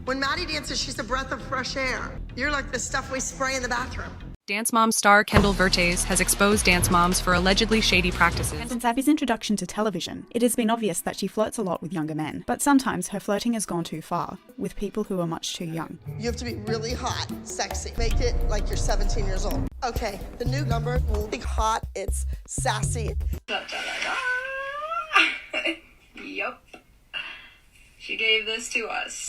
When Maddie dances, she's a breath of fresh air. You're like the stuff we spray in the bathroom. Dance Mom star Kendall Vertes has exposed dance moms for allegedly shady practices. Since Abby's introduction to television, it has been obvious that she flirts a lot with younger men, but sometimes her flirting has gone too far, with people who are much too young. You have to be really hot, sexy. Make it like you're 17 years old. Okay, the new number will be hot, it's sassy. Yup. She gave this to us.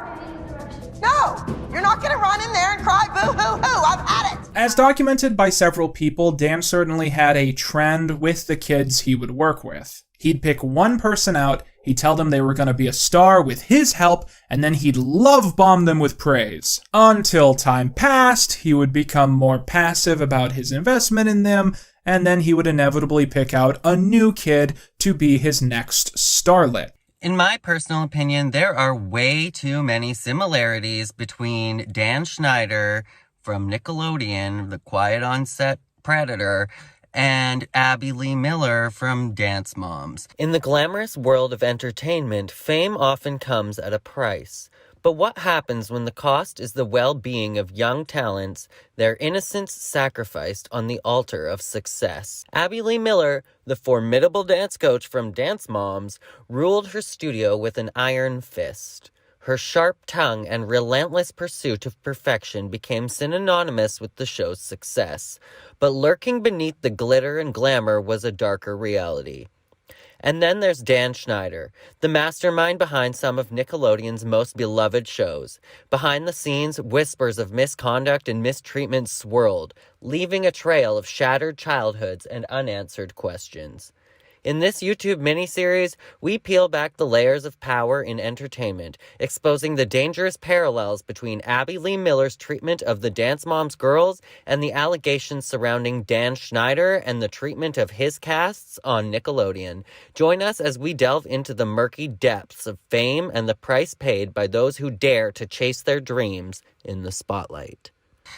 No, you're not gonna run in there and cry boo-hoo-hoo, I've had it. As documented by several people, Dan certainly had a trend with the kids he would work with. He'd pick one person out, he'd tell them they were going to be a star with his help, and then he'd love bomb them with praise. Until time passed, he would become more passive about his investment in them, and then he would inevitably pick out a new kid to be his next starlet. In my personal opinion, there are way too many similarities between Dan Schneider from Nickelodeon, the quiet on-set predator, and Abby Lee Miller from Dance Moms. In the glamorous world of entertainment, fame often comes at a price. But what happens when the cost is the well-being of young talents, their innocence sacrificed on the altar of success? Abby Lee Miller, the formidable dance coach from Dance Moms, ruled her studio with an iron fist. Her sharp tongue and relentless pursuit of perfection became synonymous with the show's success. But lurking beneath the glitter and glamour was a darker reality. And then there's Dan Schneider, the mastermind behind some of Nickelodeon's most beloved shows. Behind the scenes, whispers of misconduct and mistreatment swirled, leaving a trail of shattered childhoods and unanswered questions. In this YouTube miniseries, we peel back the layers of power in entertainment, exposing the dangerous parallels between Abby Lee Miller's treatment of the Dance Moms girls and the allegations surrounding Dan Schneider and the treatment of his casts on Nickelodeon. Join us as we delve into the murky depths of fame and the price paid by those who dare to chase their dreams in the spotlight.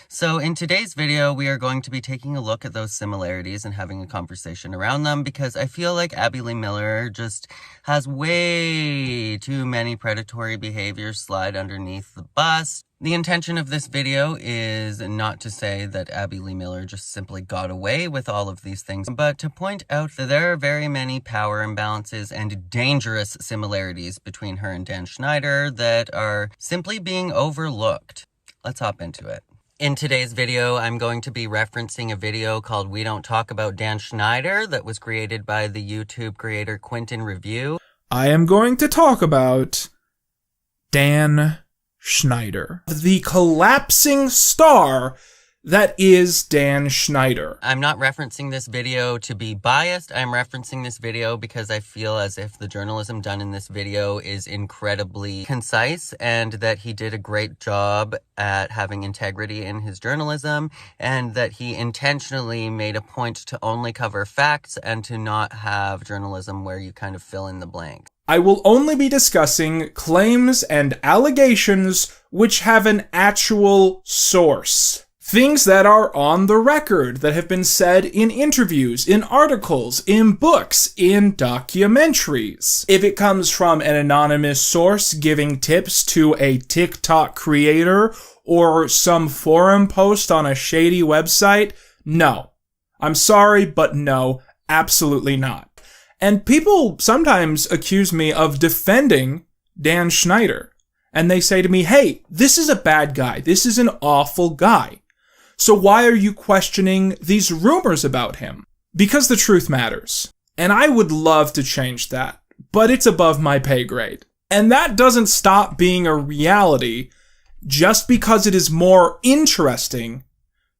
So in today's video, we are going to be taking a look at those similarities and having a conversation around them because I feel like Abby Lee Miller just has way too many predatory behaviors slide underneath the bus. The intention of this video is not to say that Abby Lee Miller just simply got away with all of these things, but to point out that there are very many power imbalances and dangerous similarities between her and Dan Schneider that are simply being overlooked. Let's hop into it. In today's video, I'm going to be referencing a video called We Don't Talk About Dan Schneider that was created by the YouTube creator Quentin Review. I am going to talk about Dan Schneider, the collapsing star that is Dan Schneider. I'm not referencing this video to be biased. I'm referencing this video because I feel as if the journalism done in this video is incredibly concise and that he did a great job at having integrity in his journalism and that he intentionally made a point to only cover facts and to not have journalism where you kind of fill in the blanks. I will only be discussing claims and allegations which have an actual source. Things that are on the record, that have been said in interviews, in articles, in books, in documentaries. If it comes from an anonymous source giving tips to a TikTok creator or some forum post on a shady website, no. I'm sorry, but no, absolutely not. And people sometimes accuse me of defending Dan Schneider. And they say to me, hey, this is a bad guy. This is an awful guy. So why are you questioning these rumors about him? Because the truth matters. And I would love to change that, but it's above my pay grade. And that doesn't stop being a reality just because it is more interesting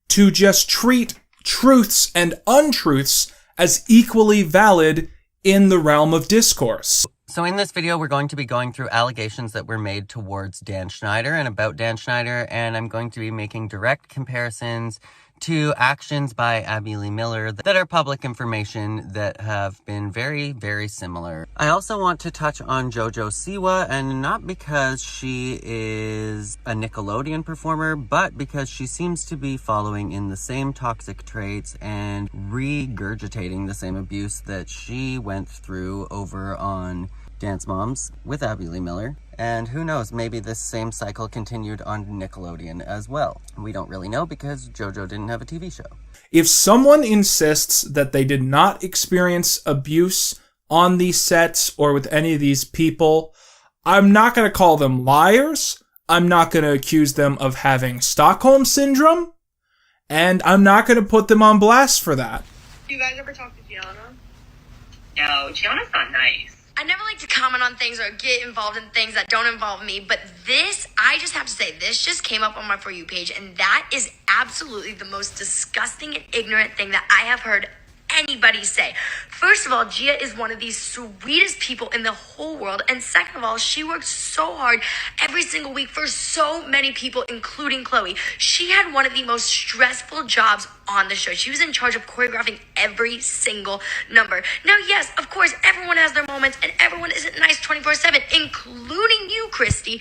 to just treat truths and untruths as equally valid in the realm of discourse. So in this video, we're going to be going through allegations that were made towards Dan Schneider and about Dan Schneider, and I'm going to be making direct comparisons to actions by Abby Lee Miller that are public information that have been very, very similar. I also want to touch on JoJo Siwa, and not because she is a Nickelodeon performer, but because she seems to be following in the same toxic traits and regurgitating the same abuse that she went through over on Dance Moms with Abby Lee Miller. And who knows, maybe this same cycle continued on Nickelodeon as well. We don't really know because JoJo didn't have a TV show. If someone insists that they did not experience abuse on these sets or with any of these people, I'm not going to call them liars. I'm not going to accuse them of having Stockholm Syndrome. And I'm not going to put them on blast for that. Do you guys ever talk to Gianna? No, Gianna's not nice. I never like to comment on things or get involved in things that don't involve me, but this, I just have to say, this just came up on my For You page, and that is absolutely the most disgusting and ignorant thing that I have heard anybody say. First of all, Gia is one of the sweetest people in the whole world, and second of all, she works so hard every single week for so many people, including Chloe. She had one of the most stressful jobs on the show. She was in charge of choreographing every single number. Now, yes, of course, everyone has their moments, and everyone isn't nice 24/7, including you, Christy.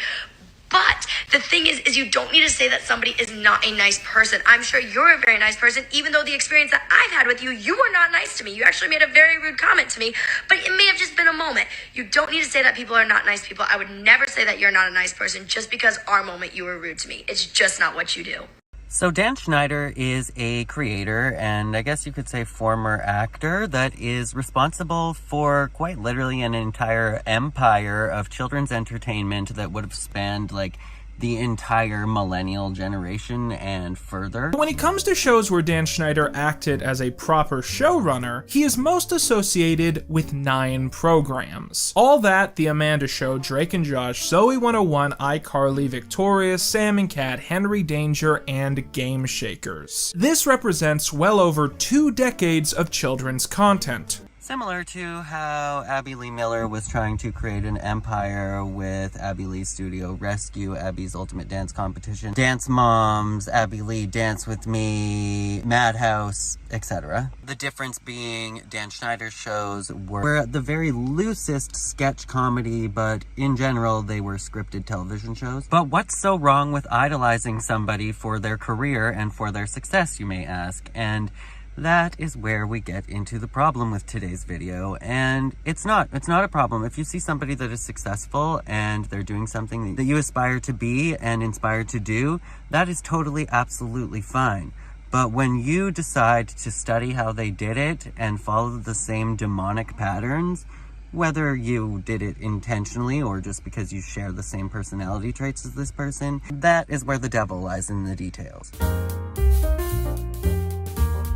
But the thing is you don't need to say that somebody is not a nice person. I'm sure you're a very nice person, even though the experience that I've had with you, you were not nice to me. You actually made a very rude comment to me, but it may have just been a moment. You don't need to say that people are not nice people. I would never say that you're not a nice person just because our moment you were rude to me. It's just not what you do. So Dan Schneider is a creator and I guess you could say former actor that is responsible for quite literally an entire empire of children's entertainment that would have spanned like the entire millennial generation and further. When it comes to shows where Dan Schneider acted as a proper showrunner, he is most associated with 9 programs. All That, The Amanda Show, Drake and Josh, Zoe 101, iCarly, Victorious, Sam and Cat, Henry Danger, and Game Shakers. This represents well over 2 decades of children's content. Similar to how Abby Lee Miller was trying to create an empire with Abby Lee's Studio Rescue, Abby's Ultimate Dance Competition, Dance Moms, Abby Lee Dance With Me, Madhouse, etc. The difference being Dan Schneider's shows were at the very loosest sketch comedy, but in general they were scripted television shows. But what's so wrong with idolizing somebody for their career and for their success, you may ask? And that is where we get into the problem with today's video, and it's not a problem. If you see somebody that is successful and they're doing something that you aspire to be and inspired to do, that is totally, absolutely fine. But when you decide to study how they did it and follow the same demonic patterns, whether you did it intentionally or just because you share the same personality traits as this person, that is where the devil lies in the details.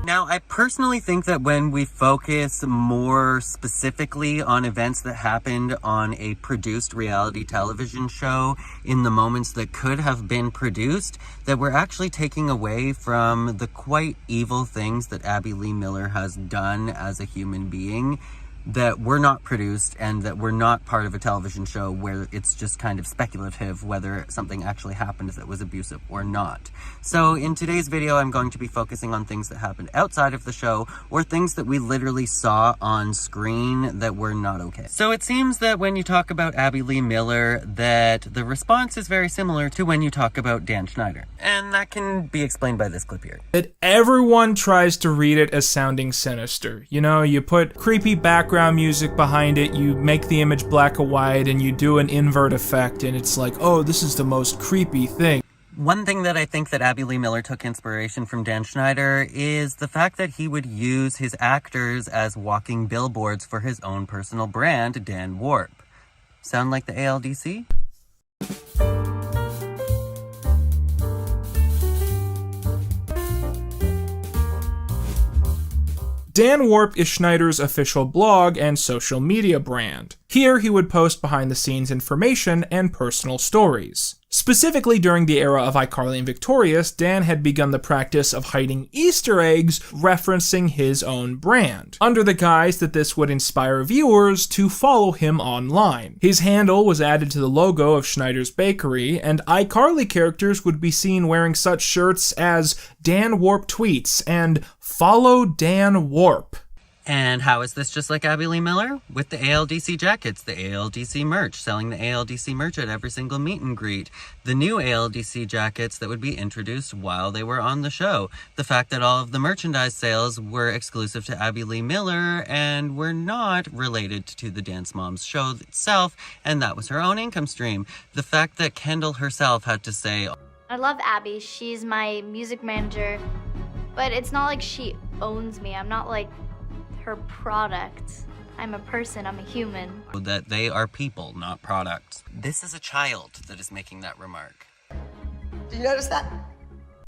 Now, I personally think that when we focus more specifically on events that happened on a produced reality television show in the moments that could have been produced, that we're actually taking away from the quite evil things that Abby Lee Miller has done as a human being, that were not produced and that were not part of a television show where it's just kind of speculative whether something actually happened that was abusive or not. So in today's video, I'm going to be focusing on things that happened outside of the show or things that we literally saw on screen that were not okay. So it seems that when you talk about Abby Lee Miller, that the response is very similar to when you talk about Dan Schneider. And that can be explained by this clip here. That everyone tries to read it as sounding sinister. You know, you put creepy background music behind it, you make the image black and white, and you do an invert effect, and it's like, oh, this is the most creepy thing. One thing that I think that Abby Lee Miller took inspiration from Dan Schneider is the fact that he would use his actors as walking billboards for his own personal brand, Dan Warp. Sound like the ALDC? Dan Warp is Schneider's official blog and social media brand. Here, he would post behind-the-scenes information and personal stories. Specifically during the era of iCarly and Victorious, Dan had begun the practice of hiding Easter eggs referencing his own brand, under the guise that this would inspire viewers to follow him online. His handle was added to the logo of Schneider's Bakery, and iCarly characters would be seen wearing such shirts as Dan Warp Tweets and Follow Dan Warp. And how is this just like Abby Lee Miller? With the ALDC jackets, the ALDC merch, selling the ALDC merch at every single meet and greet. The new ALDC jackets that would be introduced while they were on the show. The fact that all of the merchandise sales were exclusive to Abby Lee Miller and were not related to the Dance Moms show itself, and that was her own income stream. The fact that Kendall herself had to say, I love Abby. She's my music manager, but it's not like she owns me. I'm not like her product. I'm a person, I'm a human. That they are people, not products. This is a child that is making that remark. Do you notice that?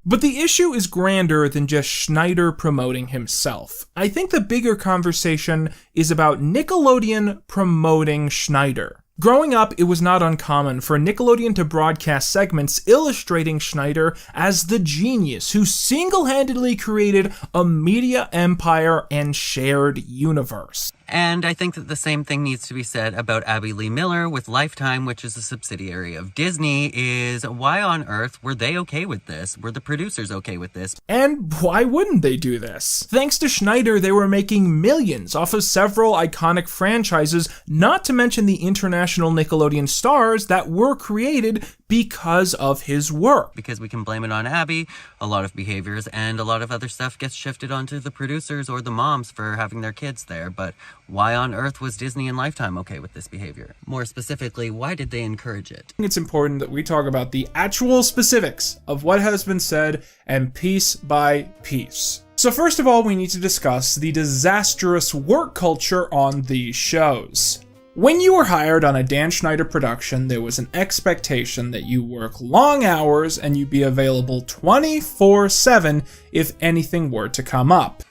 But the issue is grander than just Schneider promoting himself. I think the bigger conversation is about Nickelodeon promoting Schneider. Growing up, it was not uncommon for Nickelodeon to broadcast segments illustrating Schneider as the genius who single-handedly created a media empire and shared universe. And I think that the same thing needs to be said about Abby Lee Miller with Lifetime, which is a subsidiary of Disney, is why on earth were they okay with this? Were the producers okay with this? And why wouldn't they do this? Thanks to Schneider, they were making millions off of several iconic franchises, not to mention the international Nickelodeon stars that were created because of his work. Because we can blame it on Abby, a lot of behaviors and a lot of other stuff gets shifted onto the producers or the moms for having their kids there, but why on earth was Disney and Lifetime okay with this behavior? More specifically, why did they encourage it? It's important that we talk about the actual specifics of what has been said and piece by piece. So first of all, we need to discuss the disastrous work culture on these shows. When you were hired on a Dan Schneider production, there was an expectation that you work long hours and you be available 24/7 if anything were to come up.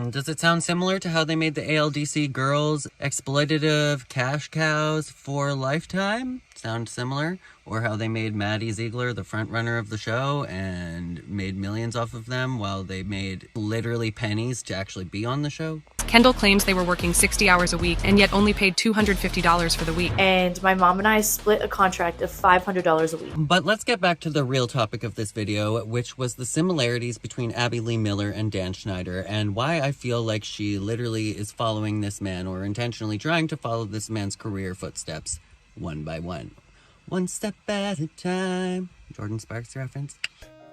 Does it sound similar to how they made the ALDC girls exploitative cash cows for Lifetime? Sound similar? Or how they made Maddie Ziegler the front runner of the show and made millions off of them while they made literally pennies to actually be on the show? Kendall claims they were working 60 hours a week and yet only paid $250 for the week. And my mom and I split a contract of $500 a week. But let's get back to the real topic of this video, which was the similarities between Abby Lee Miller and Dan Schneider, and why I feel like she literally is following this man or intentionally trying to follow this man's career footsteps one by one. One step at a time. Jordan Sparks reference.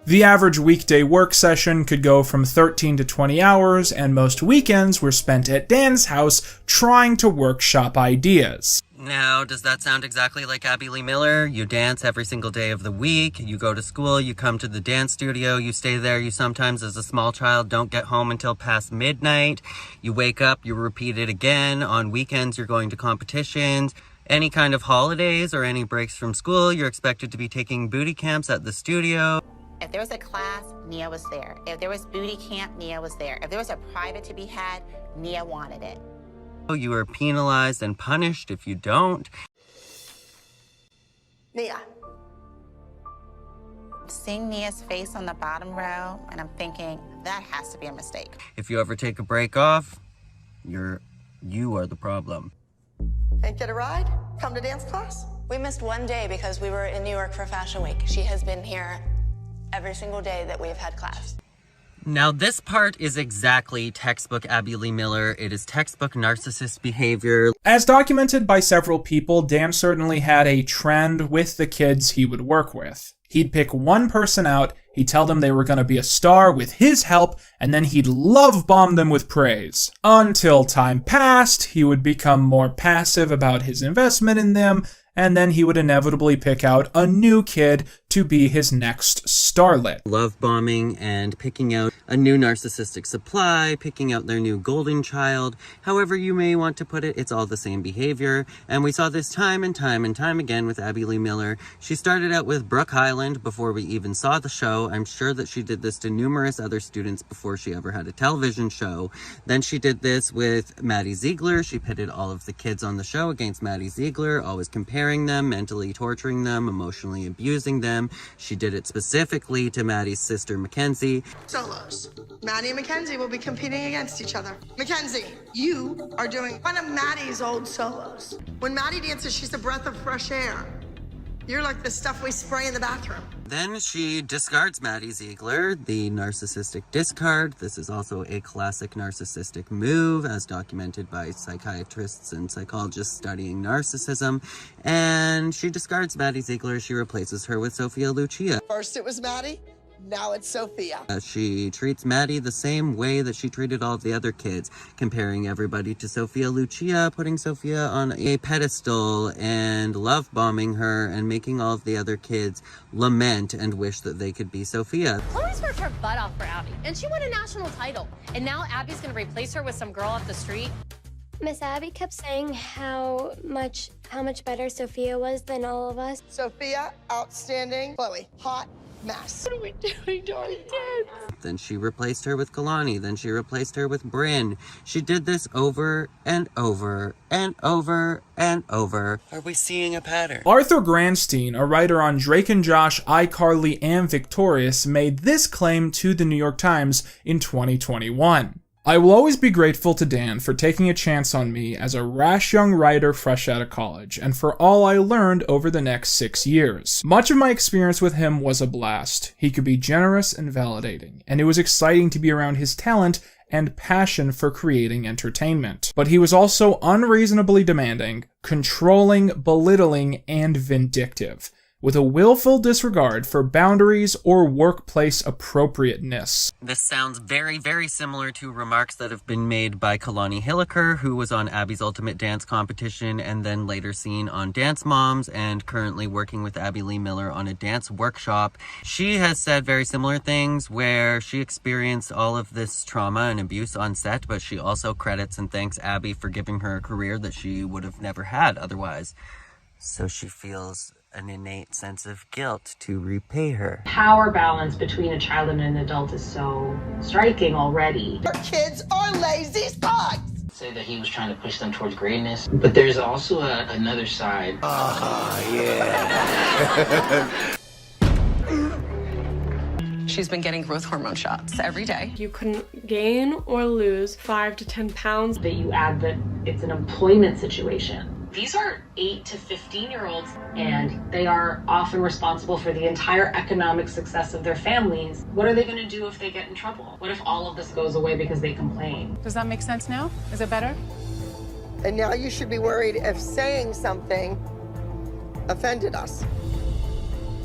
The average weekday work session could go from 13 to 20 hours, and most weekends were spent at Dan's house trying to workshop ideas. Now, does that sound exactly like Abby Lee Miller? You dance every single day of the week, you go to school, you come to the dance studio, you stay there, you sometimes as a small child don't get home until past midnight, you wake up, you repeat it again, on weekends you're going to competitions. Any kind of holidays or any breaks from school, you're expected to be taking booty camps at the studio. If there was a class, Nia was there. If there was booty camp, Nia was there. If there was a private to be had, Nia wanted it. You are penalized and punished if you don't. Nia. Seeing Nia's face on the bottom row, and I'm thinking, that has to be a mistake. If you ever take a break off, you are the problem. Can't get a ride? Come to dance class? We missed one day because we were in New York for Fashion Week. She has been here every single day that we've had class. Now this part is exactly textbook Abby Lee Miller. It is textbook narcissist behavior. As documented by several people, Dan certainly had a trend with the kids he would work with. He'd pick one person out, he'd tell them they were going to be a star with his help, and then he'd love bomb them with praise. Until time passed, he would become more passive about his investment in them, and then he would inevitably pick out a new kid to be his next starlet. Love bombing and picking out a new narcissistic supply, picking out their new golden child. However you may want to put it, it's all the same behavior. And we saw this time and time and time again with Abby Lee Miller. She started out with Brooke Hyland before we even saw the show. I'm sure that she did this to numerous other students before she ever had a television show. Then she did this with Maddie Ziegler. She pitted all of the kids on the show against Maddie Ziegler, always comparing them, mentally torturing them, emotionally abusing them. She did it specifically to Maddie's sister, Mackenzie. Solos. Maddie and Mackenzie will be competing against each other. Mackenzie, you are doing one of Maddie's old solos. When Maddie dances, she's a breath of fresh air. You're like the stuff we spray in the bathroom. Then she discards Maddie Ziegler, the narcissistic discard. This is also a classic narcissistic move, as documented by psychiatrists and psychologists studying narcissism. And she discards Maddie Ziegler. She replaces her with Sophia Lucia. First it was Maddie, now it's Sophia. She treats Maddie the same way that she treated all of the other kids, comparing everybody to Sophia Lucia, putting Sophia on a pedestal and love bombing her and making all of the other kids lament and wish that they could be Sophia. Chloe's worked her butt off for Abby, and she won a national title. And now Abby's gonna replace her with some girl off the street. Miss Abby kept saying how much better Sophia was than all of us. Sophia, outstanding. Chloe, hot mess. What are we doing to our kids? Then she replaced her with Kalani. Then she replaced her with Bryn. She did this over and over and over and over. Are we seeing a pattern? Arthur Granstein, a writer on Drake and Josh, iCarly, and Victorious, made this claim to the New York Times in 2021. I will always be grateful to Dan for taking a chance on me as a rash young writer fresh out of college, and for all I learned over the next 6 years. Much of my experience with him was a blast. He could be generous and validating, and it was exciting to be around his talent and passion for creating entertainment. But he was also unreasonably demanding, controlling, belittling, and vindictive, with a willful disregard for boundaries or workplace appropriateness. This sounds very, very similar to remarks that have been made by Kalani Hilliker, who was on Abby's Ultimate Dance Competition and then later seen on Dance Moms and currently working with Abby Lee Miller on a dance workshop. She has said very similar things where she experienced all of this trauma and abuse on set, but she also credits and thanks Abby for giving her a career that she would have never had otherwise. So she feels an innate sense of guilt to repay her. Power balance between a child and an adult is so striking already. Your kids are lazy fucks! Say that he was trying to push them towards greatness, but there's also another side. Yeah. She's been getting growth hormone shots every day. You couldn't gain or lose 5 to 10 pounds. That you add that it's an employment situation. These are 8 to 15-year-olds, and they are often responsible for the entire economic success of their families. What are they going to do if they get in trouble? What if all of this goes away because they complain? Does that make sense now? Is it better? And now you should be worried if saying something offended us.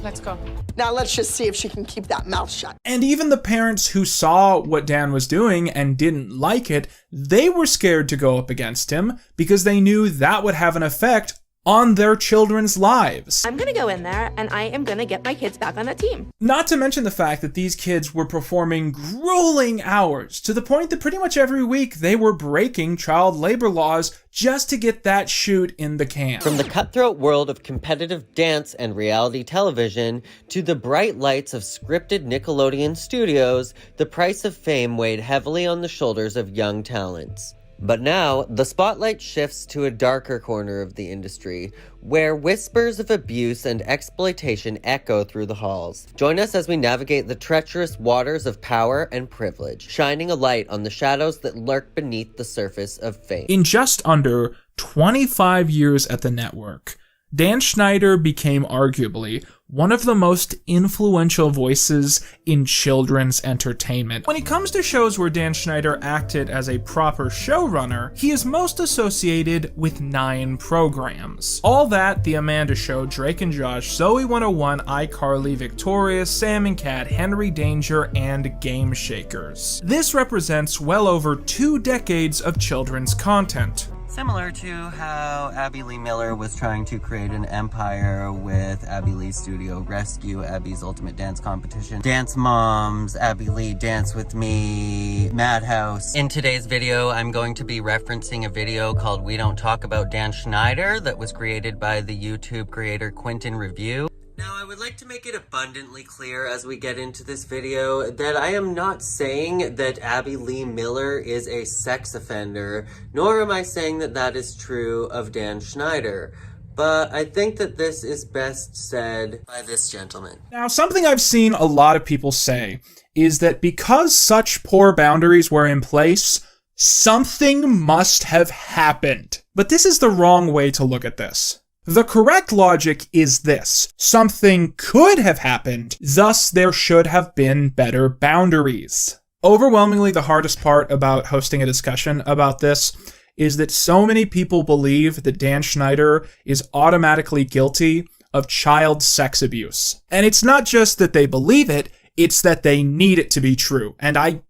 Let's go. Now let's just see if she can keep that mouth shut. And even the parents who saw what Dan was doing and didn't like it, they were scared to go up against him because they knew that would have an effect on their children's lives. I'm gonna go in there and I am gonna get my kids back on that team. Not to mention the fact that these kids were performing grueling hours to the point that pretty much every week they were breaking child labor laws just to get that shoot in the can. From the cutthroat world of competitive dance and reality television to the bright lights of scripted Nickelodeon studios, the price of fame weighed heavily on the shoulders of young talents. But now, the spotlight shifts to a darker corner of the industry, where whispers of abuse and exploitation echo through the halls. Join us as we navigate the treacherous waters of power and privilege, shining a light on the shadows that lurk beneath the surface of fame. In just under 25 years at the network, Dan Schneider became arguably one of the most influential voices in children's entertainment. When it comes to shows where Dan Schneider acted as a proper showrunner, he is most associated with 9 programs. All That, The Amanda Show, Drake and Josh, Zoe 101, iCarly, Victorious, Sam and Cat, Henry Danger, and Game Shakers. This represents well over 2 decades of children's content. Similar to how Abby Lee Miller was trying to create an empire with Abby Lee's Studio Rescue, Abby's Ultimate Dance Competition, Dance Moms, Abby Lee Dance With Me, Madhouse. In today's video, I'm going to be referencing a video called We Don't Talk About Dan Schneider that was created by the YouTube creator Quentin Review. Now, I would like to make it abundantly clear as we get into this video that I am not saying that Abby Lee Miller is a sex offender, nor am I saying that that is true of Dan Schneider. But I think that this is best said by this gentleman. Now, something I've seen a lot of people say is that because such poor boundaries were in place, something must have happened. But this is the wrong way to look at this. The correct logic is this: something could have happened, thus there should have been better boundaries. Overwhelmingly, the hardest part about hosting a discussion about this is that so many people believe that Dan Schneider is automatically guilty of child sex abuse. And it's not just that they believe it, it's that they need it to be true. And I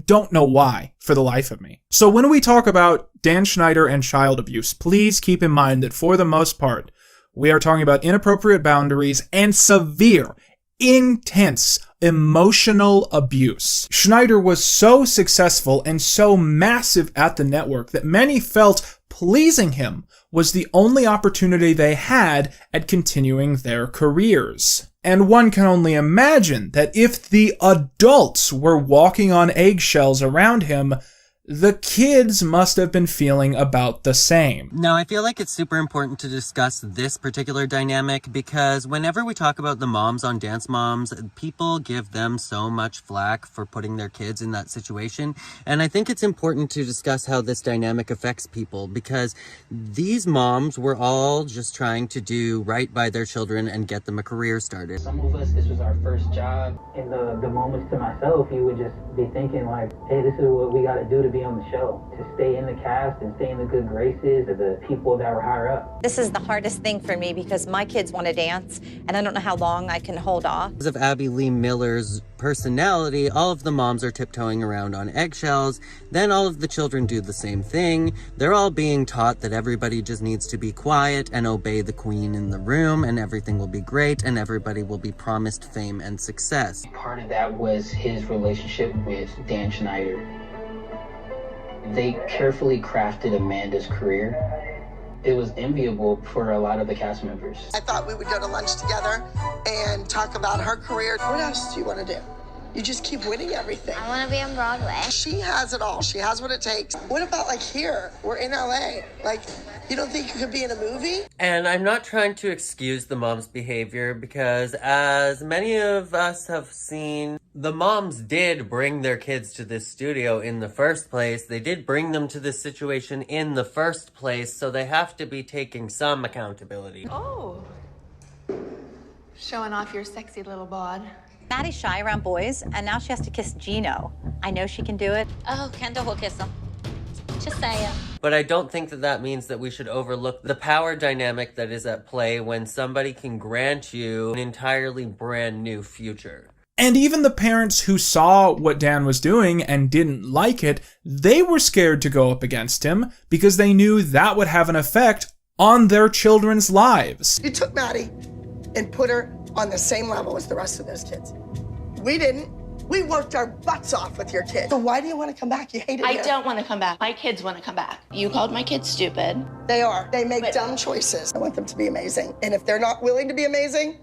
don't know why, for the life of me. So when we talk about Dan Schneider and child abuse, please keep in mind that for the most part, we are talking about inappropriate boundaries and severe, intense, emotional abuse. Schneider was so successful and so massive at the network that many felt pleasing him was the only opportunity they had at continuing their careers. And one can only imagine that if the adults were walking on eggshells around him, the kids must have been feeling about the same. Now, I feel like it's super important to discuss this particular dynamic because whenever we talk about the moms on Dance Moms, people give them so much flack for putting their kids in that situation. And I think it's important to discuss how this dynamic affects people because these moms were all just trying to do right by their children and get them a career started. Some of us, this was our first job. In the moments to myself, you would just be thinking like, hey, this is what we got to do to be on the show, to stay in the cast and stay in the good graces of the people that were higher up. This is the hardest thing for me because my kids want to dance and I don't know how long I can hold off. Because of Abby Lee Miller's personality, all of the moms are tiptoeing around on eggshells. Then all of the children do the same thing. They're all being taught that everybody just needs to be quiet and obey the queen in the room and everything will be great and everybody will be promised fame and success. Part of that was his relationship with Dan Schneider. They carefully crafted Amanda's career. It was enviable for a lot of the cast members. I thought we would go to lunch together and talk about her career. What else do you want to do? You just keep winning everything. I want to be on Broadway. She has it all. She has what it takes. What about like here? We're in LA. Like, you don't think you could be in a movie? And I'm not trying to excuse the mom's behavior because as many of us have seen, the moms did bring their kids to this studio in the first place. They did bring them to this situation in the first place, so they have to be taking some accountability. Oh, showing off your sexy little bod. Maddie's shy around boys, and now she has to kiss Gino. I know she can do it. Oh, Kendall will kiss him. Just saying. But I don't think that that means that we should overlook the power dynamic that is at play when somebody can grant you an entirely brand new future. And even the parents who saw what Dan was doing and didn't like it, they were scared to go up against him because they knew that would have an effect on their children's lives. You took Maddie and put her on the same level as the rest of those kids. We didn't. We worked our butts off with your kids. So why do you want to come back? You hate it I here. don't want to come back. My kids want to come back. You called my kids stupid. They are. They make dumb choices. I want them to be amazing. And if they're not willing to be amazing,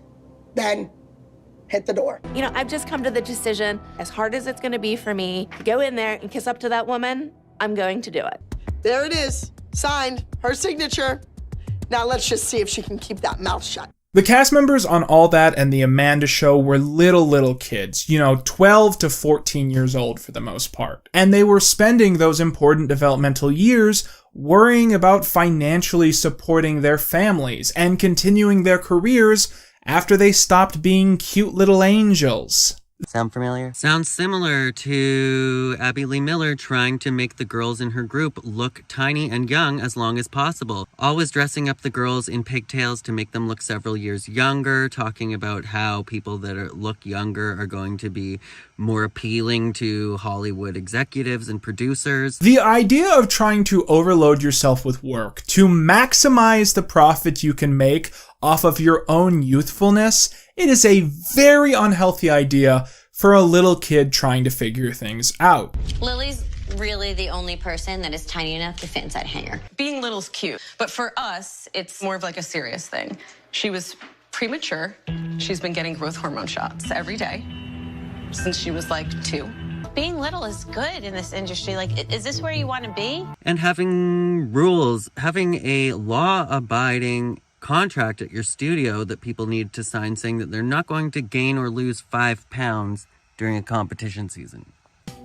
then hit the door. You know, I've just come to the decision, as hard as it's going to be for me to go in there and kiss up to that woman, I'm going to do it. There it is. Signed. Her signature. Now let's just see if she can keep that mouth shut. The cast members on All That and The Amanda Show were little kids, 12 to 14 years old for the most part. And they were spending those important developmental years worrying about financially supporting their families and continuing their careers after they stopped being cute little angels. Sound familiar? Sounds similar to Abby Lee Miller trying to make the girls in her group look tiny and young as long as possible. Always dressing up the girls in pigtails to make them look several years younger, talking about how people that look younger are going to be more appealing to Hollywood executives and producers. The idea of trying to overload yourself with work to maximize the profit you can make off of your own youthfulness, it is a very unhealthy idea for a little kid trying to figure things out. Lily's really the only person that is tiny enough to fit inside a hanger. Being little's cute, but for us, it's more of like a serious thing. She was premature. She's been getting growth hormone shots every day since she was like 2. Being little is good in this industry. Like, is this where you want to be? And having rules, having a law-abiding contract at your studio that people need to sign saying that they're not going to gain or lose 5 pounds during a competition season.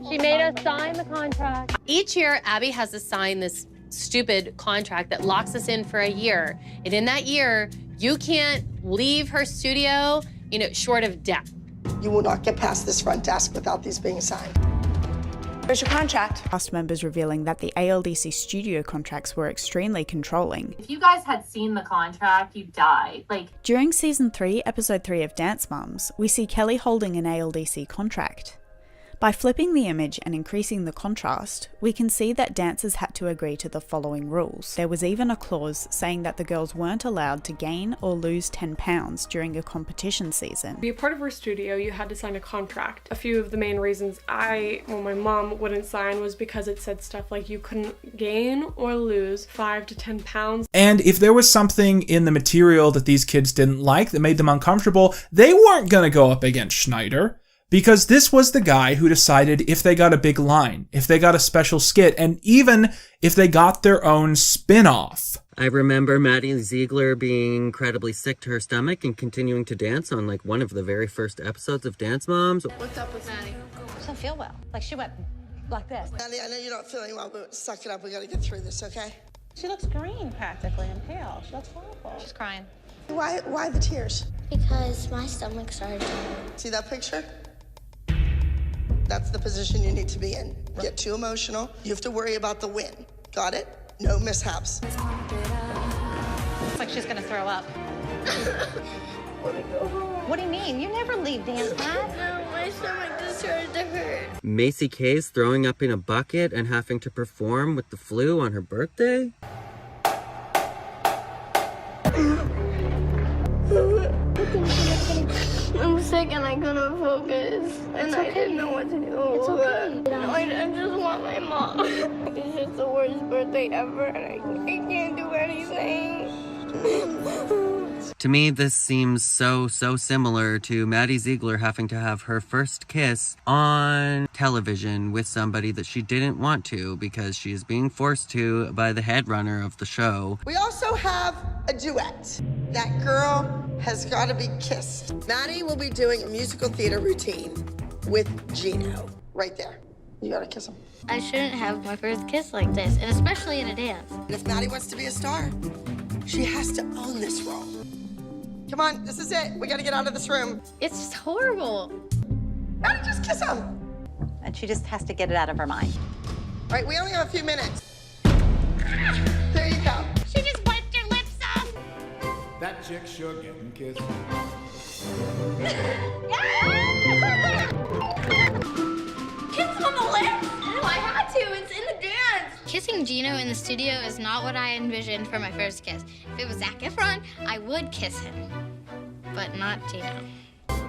She made us sign the contract. Each year, Abby has to sign this stupid contract that locks us in for a year. And in that year, you can't leave her studio, short of death. You will not get past this front desk without these being signed. Here's your contract. Cast members revealing that the ALDC studio contracts were extremely controlling. If you guys had seen the contract, you'd die. During season 3, episode 3 of Dance Moms, we see Kelly holding an ALDC contract. By flipping the image and increasing the contrast, we can see that dancers had to agree to the following rules. There was even a clause saying that the girls weren't allowed to gain or lose 10 pounds during a competition season. To be a part of her studio, you had to sign a contract. A few of the main reasons my mom wouldn't sign was because it said stuff like you couldn't gain or lose 5 to 10 pounds. And if there was something in the material that these kids didn't like that made them uncomfortable, they weren't going to go up against Schneider. Because this was the guy who decided if they got a big line, if they got a special skit, and even if they got their own spin-off. I remember Maddie Ziegler being incredibly sick to her stomach and continuing to dance on one of the very first episodes of Dance Moms. What's up with Maddie? She doesn't feel well. She went like this. Maddie, I know you're not feeling well, but suck it up. We gotta get through this, okay? She looks green practically and pale. She looks horrible. She's crying. Why the tears? Because my stomach started to hurt. See that picture? That's the position you need to be in. Get too emotional. You have to worry about the win. Got it? No mishaps. Looks like she's gonna throw up. What do you mean? You never leave dance class. No, my stomach just started to hurt. Macy Kay's throwing up in a bucket and having to perform with the flu on her birthday. I'm sick and I couldn't focus. And I didn't know what to do. It's okay. I just want my mom. It's just the worst birthday ever and I can't do anything. To me, this seems so similar to Maddie Ziegler having to have her first kiss on television with somebody that she didn't want to because she is being forced to by the head runner of the show. We also have a duet. That girl has got to be kissed. Maddie will be doing a musical theater routine with Gino. Right there. You gotta kiss him. I shouldn't have my first kiss like this, and especially in a dance. And if Maddie wants to be a star, she has to own this role. Come on, this is it. We gotta get out of this room. It's just horrible. Maddie, just kiss him. And she just has to get it out of her mind. All right, we only have a few minutes. There you go. She just wiped her lips off. That chick sure getting kissed. Kiss on the lips? No, I had to. It's in the dance. Kissing Gino in the studio is not what I envisioned for my first kiss. If it was Zac Efron, I would kiss him. But not Gino.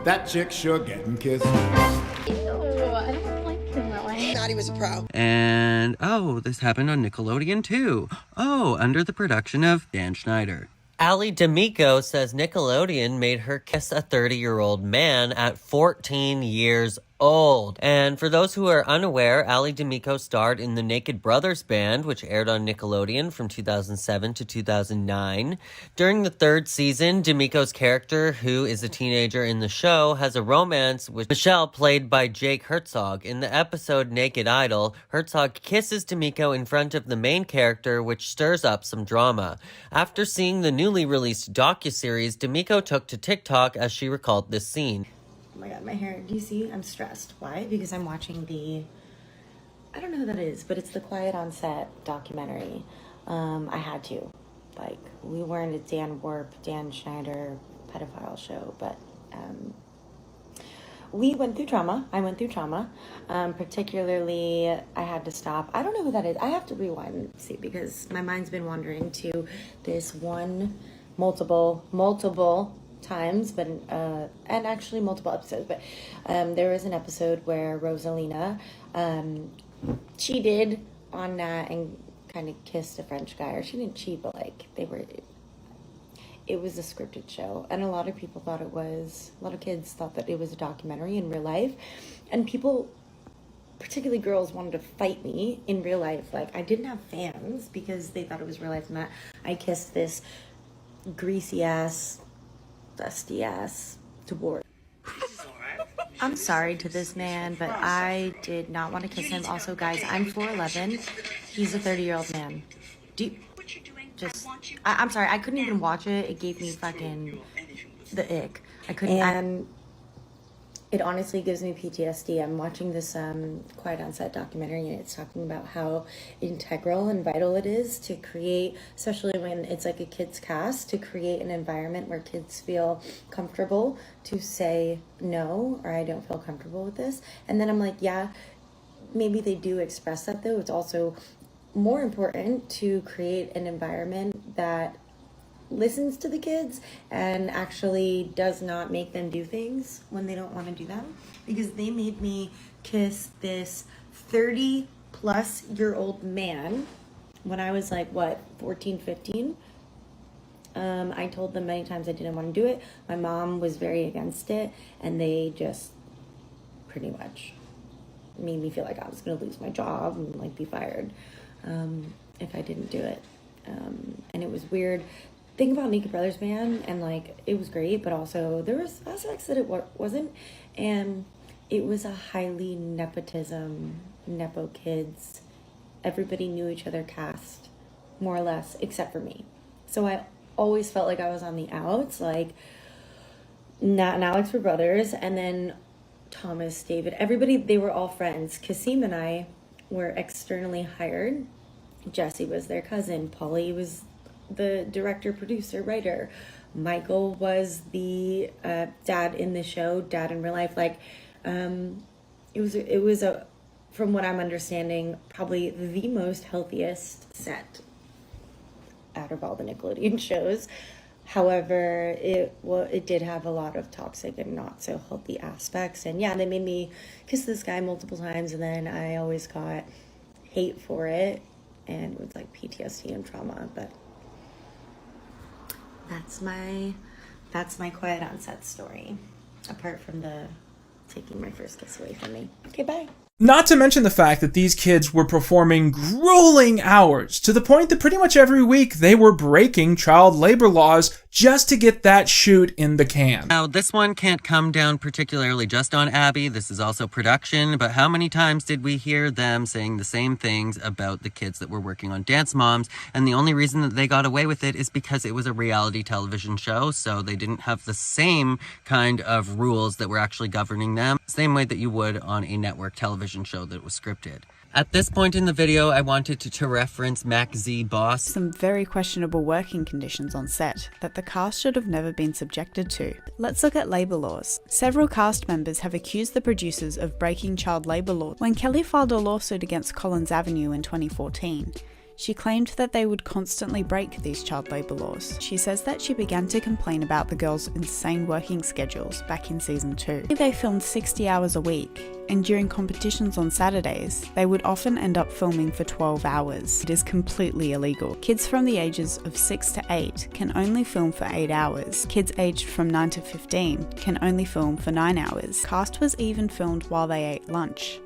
That chick sure getting kissed. Ew, I don't like him that way. Maddie was a pro. And, this happened on Nickelodeon too. Under the production of Dan Schneider. Ali D'Amico says Nickelodeon made her kiss a 30-year-old man at 14 years old. And for those who are unaware, Ali D'Amico starred in the Naked Brothers Band, which aired on Nickelodeon from 2007 to 2009. During the third season, D'Amico's character, who is a teenager in the show, has a romance with Michelle, played by Jake Herzog. In the episode Naked Idol, Herzog kisses D'Amico in front of the main character, which stirs up some drama. After seeing the newly released docuseries, D'Amico took to TikTok as she recalled this scene. Oh my god, my hair. Do you see? I'm stressed. Why? Because I'm watching I don't know who that is, but it's the Quiet on Set documentary. I had to. We weren't a Dan Schneider pedophile show, but we went through trauma. I went through trauma. Particularly, I had to stop. I don't know who that is. I have to rewind and see because my mind's been wandering to this one multiple times, but and actually multiple episodes, but there was an episode where Rosalina cheated on Nat and kind of kissed a French guy, or she didn't cheat, but it was a scripted show, and a lot of kids thought that it was a documentary in real life, and people, particularly girls, wanted to fight me in real life. I didn't have fans because they thought it was real life, and that I kissed this greasy ass, dusty ass dwarf. I'm sorry to this man, but I did not want to kiss him. Also, guys, I'm 4'11", He's a 30-year-old man. I'm sorry, I couldn't even watch it. It gave me fucking the ick. I couldn't. And it honestly gives me PTSD. I'm watching this Quiet on Set documentary, and it's talking about how integral and vital it is to create, especially when it's like a kids cast, to create an environment where kids feel comfortable to say no, or I don't feel comfortable with this. And then I'm like, yeah, maybe they do express that, though. It's also more important to create an environment that listens to the kids and actually does not make them do things when they don't want to do them, because they made me kiss this 30-plus-year-old man when I was like, 14, 15. I told them many times I didn't want to do it. My mom was very against it, and they just pretty much made me feel like I was going to lose my job and like be fired if I didn't do it. And it was weird. Think about Naked Brothers, man, and like it was great, but also there was aspects that it wasn't, and it was a highly nepo kids. Everybody knew each other cast, more or less, except for me. So I always felt like I was on the outs. Like Nat and Alex were brothers, and then Thomas, David, everybody, they were all friends. Kasim and I were externally hired. Jesse was their cousin. Polly was the director, producer, writer. Michael was the dad in the show, dad in real life. Like, it was a, from what I'm understanding, probably the most healthiest set out of all the Nickelodeon shows. However, it did have a lot of toxic and not so healthy aspects. And yeah, they made me kiss this guy multiple times, and then I always got hate for it, and it was like PTSD and trauma. But that's my Quiet on Set story, apart from the taking my first kiss away from me. Okay, bye. Not to mention the fact that these kids were performing grueling hours, to the point that pretty much every week they were breaking child labor laws just to get that shoot in the can. Now, this one can't come down particularly just on Abby. This is also production, but how many times did we hear them saying the same things about the kids that were working on Dance Moms? And the only reason that they got away with it is because it was a reality television show, so they didn't have the same kind of rules that were actually governing them, same way that you would on a network television show that was scripted. At this point in the video, I wanted to reference Mac Z Boss. Some very questionable working conditions on set that the cast should have never been subjected to. Let's look at labour laws. Several cast members have accused the producers of breaking child labour laws. When Kelly filed a lawsuit against Collins Avenue in 2014, she claimed that they would constantly break these child labour laws. She says that she began to complain about the girls' insane working schedules back in season 2. They filmed 60 hours a week, and during competitions on Saturdays, they would often end up filming for 12 hours. It is completely illegal. Kids from the ages of 6 to 8 can only film for 8 hours. Kids aged from 9 to 15 can only film for 9 hours. Cast was even filmed while they ate lunch.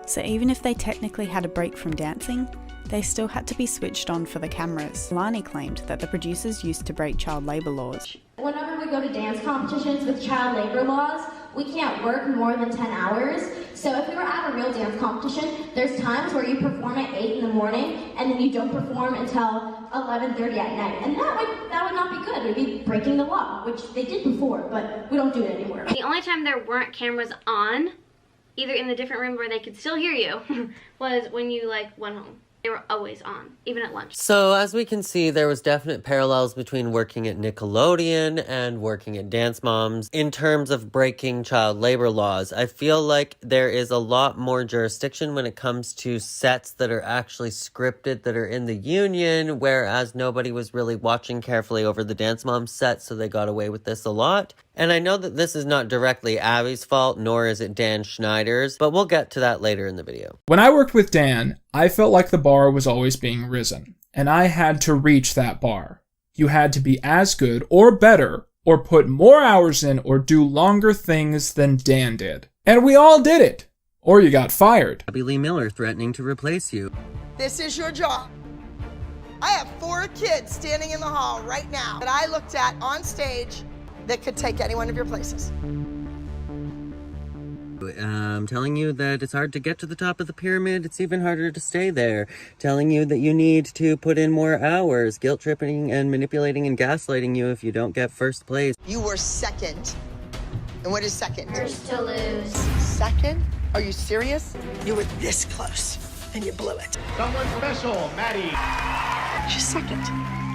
So even if they technically had a break from dancing, they still had to be switched on for the cameras. Lani claimed that the producers used to break child labour laws. Whenever we go to dance competitions with child labour laws, we can't work more than 10 hours. So if we were at a real dance competition, there's times where you perform at 8 in the morning and then you don't perform until 11:30 at night. And that would not be good. We'd be breaking the law, which they did before, but we don't do it anymore. The only time there weren't cameras on, either in the different room where they could still hear you, was when you went home. They were always on, even at lunch. So as we can see, there was definite parallels between working at Nickelodeon and working at Dance Moms in terms of breaking child labor laws. I feel like there is a lot more jurisdiction when it comes to sets that are actually scripted, that are in the union, whereas nobody was really watching carefully over the Dance Moms set, so they got away with this a lot. And I know that this is not directly Abby's fault, nor is it Dan Schneider's, but we'll get to that later in the video. When I worked with Dan, I felt like the bar was always being risen, and I had to reach that bar. You had to be as good or better, or put more hours in, or do longer things than Dan did. And we all did it, or you got fired. Abby Lee Miller threatening to replace you. This is your job. I have 4 kids standing in the hall right now that I looked at on stage that could take any one of your places. telling you that it's hard to get to the top of the pyramid, it's even harder to stay there, telling you that you need to put in more hours, guilt-tripping and manipulating and gaslighting you if you don't get first place. You were second. And what is second? First to lose. Second? Are you serious? You were this close, and you blew it. Someone special, Maddie. She's second.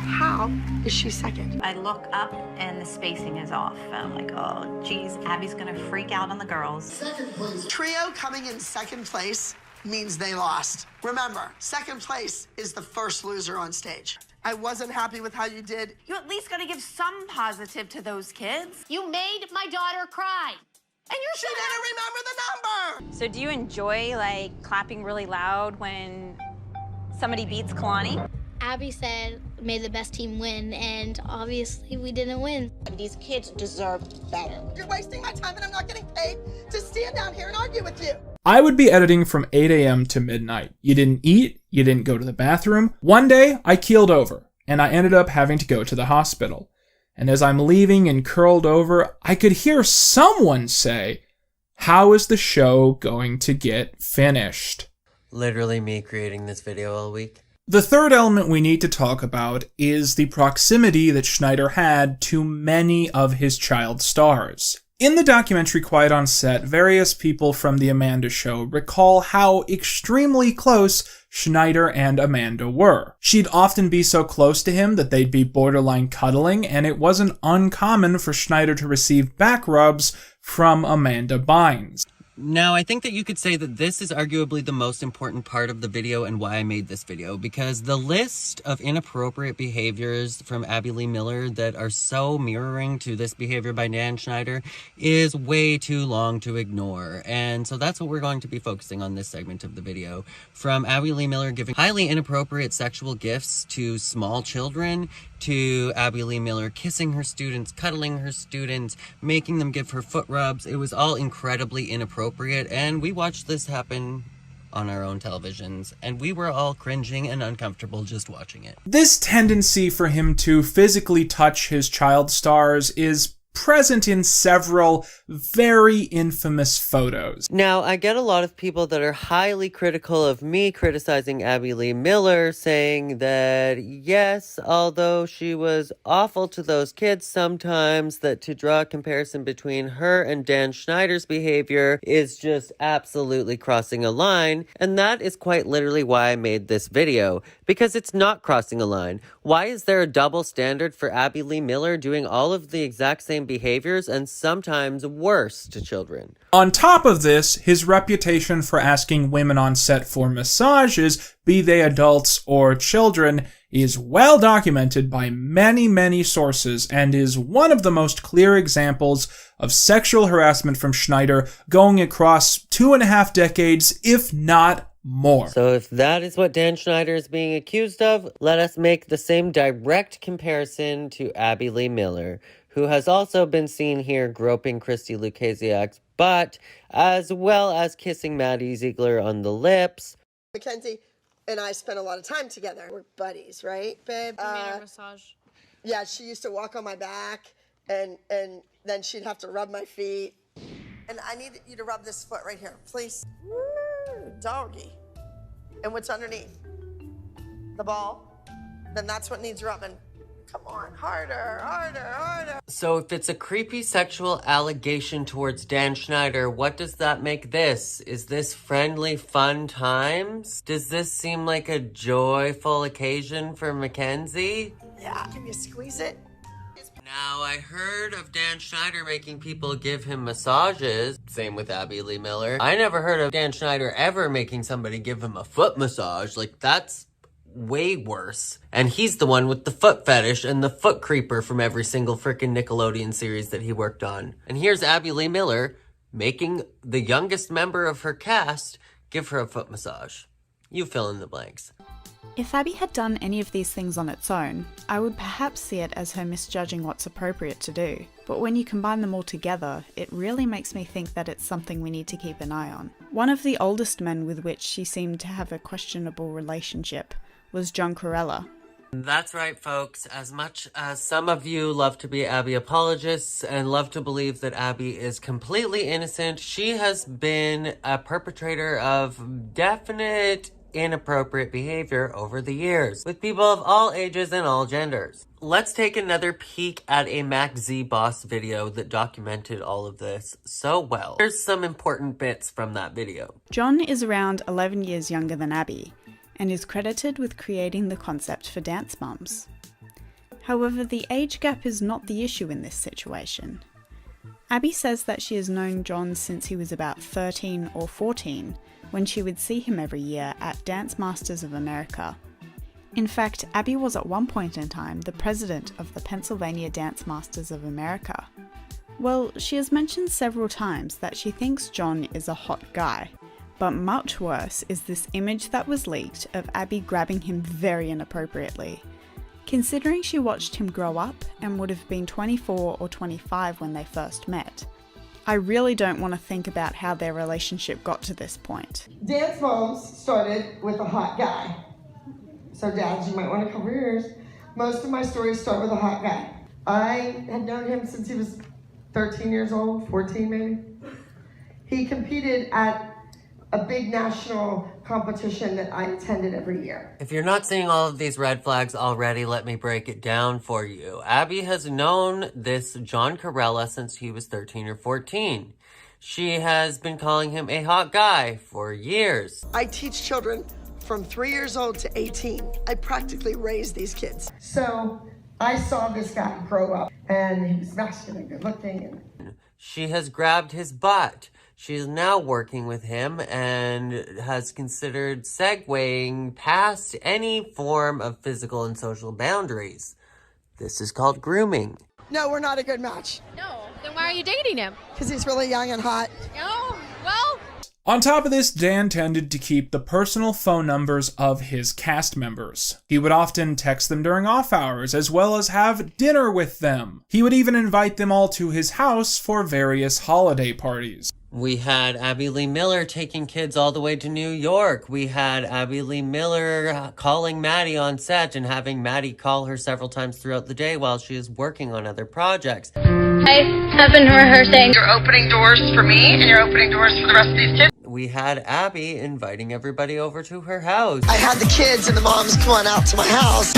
How is she second? I look up and the spacing is off. I'm like, oh, geez, Abby's gonna freak out on the girls. Second place. Trio coming in second place means they lost. Remember, second place is the first loser on stage. I wasn't happy with how you did. You at least gotta give some positive to those kids. You made my daughter cry. And she didn't remember the number. So do you enjoy, like, clapping really loud when somebody beats Kalani? Abby said, may the best team win, and obviously we didn't win. These kids deserve better. You're wasting my time and I'm not getting paid to stand down here and argue with you. I would be editing from 8 a.m. to midnight. You didn't eat, you didn't go to the bathroom. One day, I keeled over, and I ended up having to go to the hospital. And as I'm leaving and curled over, I could hear someone say, "How is the show going to get finished?" Literally me creating this video all week. The third element we need to talk about is the proximity that Schneider had to many of his child stars. In the documentary Quiet on Set, various people from The Amanda Show recall how extremely close Schneider and Amanda were. She'd often be so close to him that they'd be borderline cuddling, and it wasn't uncommon for Schneider to receive back rubs from Amanda Bynes. Now, I think that you could say that this is arguably the most important part of the video and why I made this video, because the list of inappropriate behaviors from Abby Lee Miller that are so mirroring to this behavior by Dan Schneider is way too long to ignore. And so that's what we're going to be focusing on this segment of the video. From Abby Lee Miller giving highly inappropriate sexual gifts to small children, to Abby Lee Miller kissing her students, cuddling her students, making them give her foot rubs. It was all incredibly inappropriate, and we watched this happen on our own televisions, and we were all cringing and uncomfortable just watching it. This tendency for him to physically touch his child stars is present in several very infamous photos. Now, I get a lot of people that are highly critical of me criticizing Abby Lee Miller, saying that, yes, although she was awful to those kids sometimes, that to draw a comparison between her and Dan Schneider's behavior is just absolutely crossing a line. And that is quite literally why I made this video, because it's not crossing a line. Why is there a double standard for Abby Lee Miller doing all of the exact same behaviors and sometimes worse to children? On top of this, his reputation for asking women on set for massages, be they adults or children, is well documented by many, many sources and is one of the most clear examples of sexual harassment from Schneider going across 2.5 decades, if not more. So if that is what Dan Schneider is being accused of, let us make the same direct comparison to Abby Lee Miller, who has also been seen here groping Christy Lucasiak's butt, as well as kissing Maddie Ziegler on the lips. Mackenzie and I spent a lot of time together. We're buddies, right, babe? You made her massage. Yeah, she used to walk on my back, and then she'd have to rub my feet. And I need you to rub this foot right here, please. Woo, doggy. And what's underneath? The ball? Then that's what needs rubbing. Come on, harder, harder, harder. So if it's a creepy sexual allegation towards Dan Schneider, what does that make this? Is this friendly, fun times? Does this seem like a joyful occasion for Mackenzie? Yeah, can you squeeze it? Now, I heard of Dan Schneider making people give him massages. Same with Abby Lee Miller. I never heard of Dan Schneider ever making somebody give him a foot massage. Like, that's way worse. And he's the one with the foot fetish and the foot creeper from every single frickin' Nickelodeon series that he worked on. And here's Abby Lee Miller making the youngest member of her cast give her a foot massage. You fill in the blanks. If Abby had done any of these things on its own, I would perhaps see it as her misjudging what's appropriate to do. But when you combine them all together, it really makes me think that it's something we need to keep an eye on. One of the oldest men with which she seemed to have a questionable relationship was John Corella. That's right, folks. As much as some of you love to be Abby apologists and love to believe that Abby is completely innocent, she has been a perpetrator of definite inappropriate behavior over the years with people of all ages and all genders. Let's take another peek at a Mac Z Boss video that documented all of this so well. Here's some important bits from that video. John is around 11 years younger than Abby, and is credited with creating the concept for Dance Moms. However, the age gap is not the issue in this situation. Abby says that she has known John since he was about 13 or 14, when she would see him every year at Dance Masters of America. In fact, Abby was at one point in time the president of the Pennsylvania Dance Masters of America. Well, she has mentioned several times that she thinks John is a hot guy. But much worse is this image that was leaked of Abby grabbing him very inappropriately. Considering she watched him grow up and would have been 24 or 25 when they first met, I really don't want to think about how their relationship got to this point. Dance Moms started with a hot guy. So dads, you might want to cover your ears. Most of my stories start with a hot guy. I had known him since he was 13 years old, 14 maybe. He competed at a big national competition that I attended every year. If you're not seeing all of these red flags already, let me break it down for you. Abby has known this John Corella since he was 13 or 14. She has been calling him a hot guy for years. I teach children from 3 years old to 18. I practically raised these kids. So I saw this guy grow up, and he was masculine, good looking. She has grabbed his butt. She is now working with him and has considered segueing past any form of physical and social boundaries. This is called grooming. No, we're not a good match. No, then why are you dating him? Because he's really young and hot. Oh, well. On top of this, Dan tended to keep the personal phone numbers of his cast members. He would often text them during off hours, as well as have dinner with them. He would even invite them all to his house for various holiday parties. We had Abby Lee Miller taking kids all the way to New York. We had Abby Lee Miller calling Maddie on set and having Maddie call her several times throughout the day while she is working on other projects. Hey, I've been rehearsing. You're opening doors for me and you're opening doors for the rest of these kids. We had Abby inviting everybody over to her house. I had the kids and the moms come on out to my house.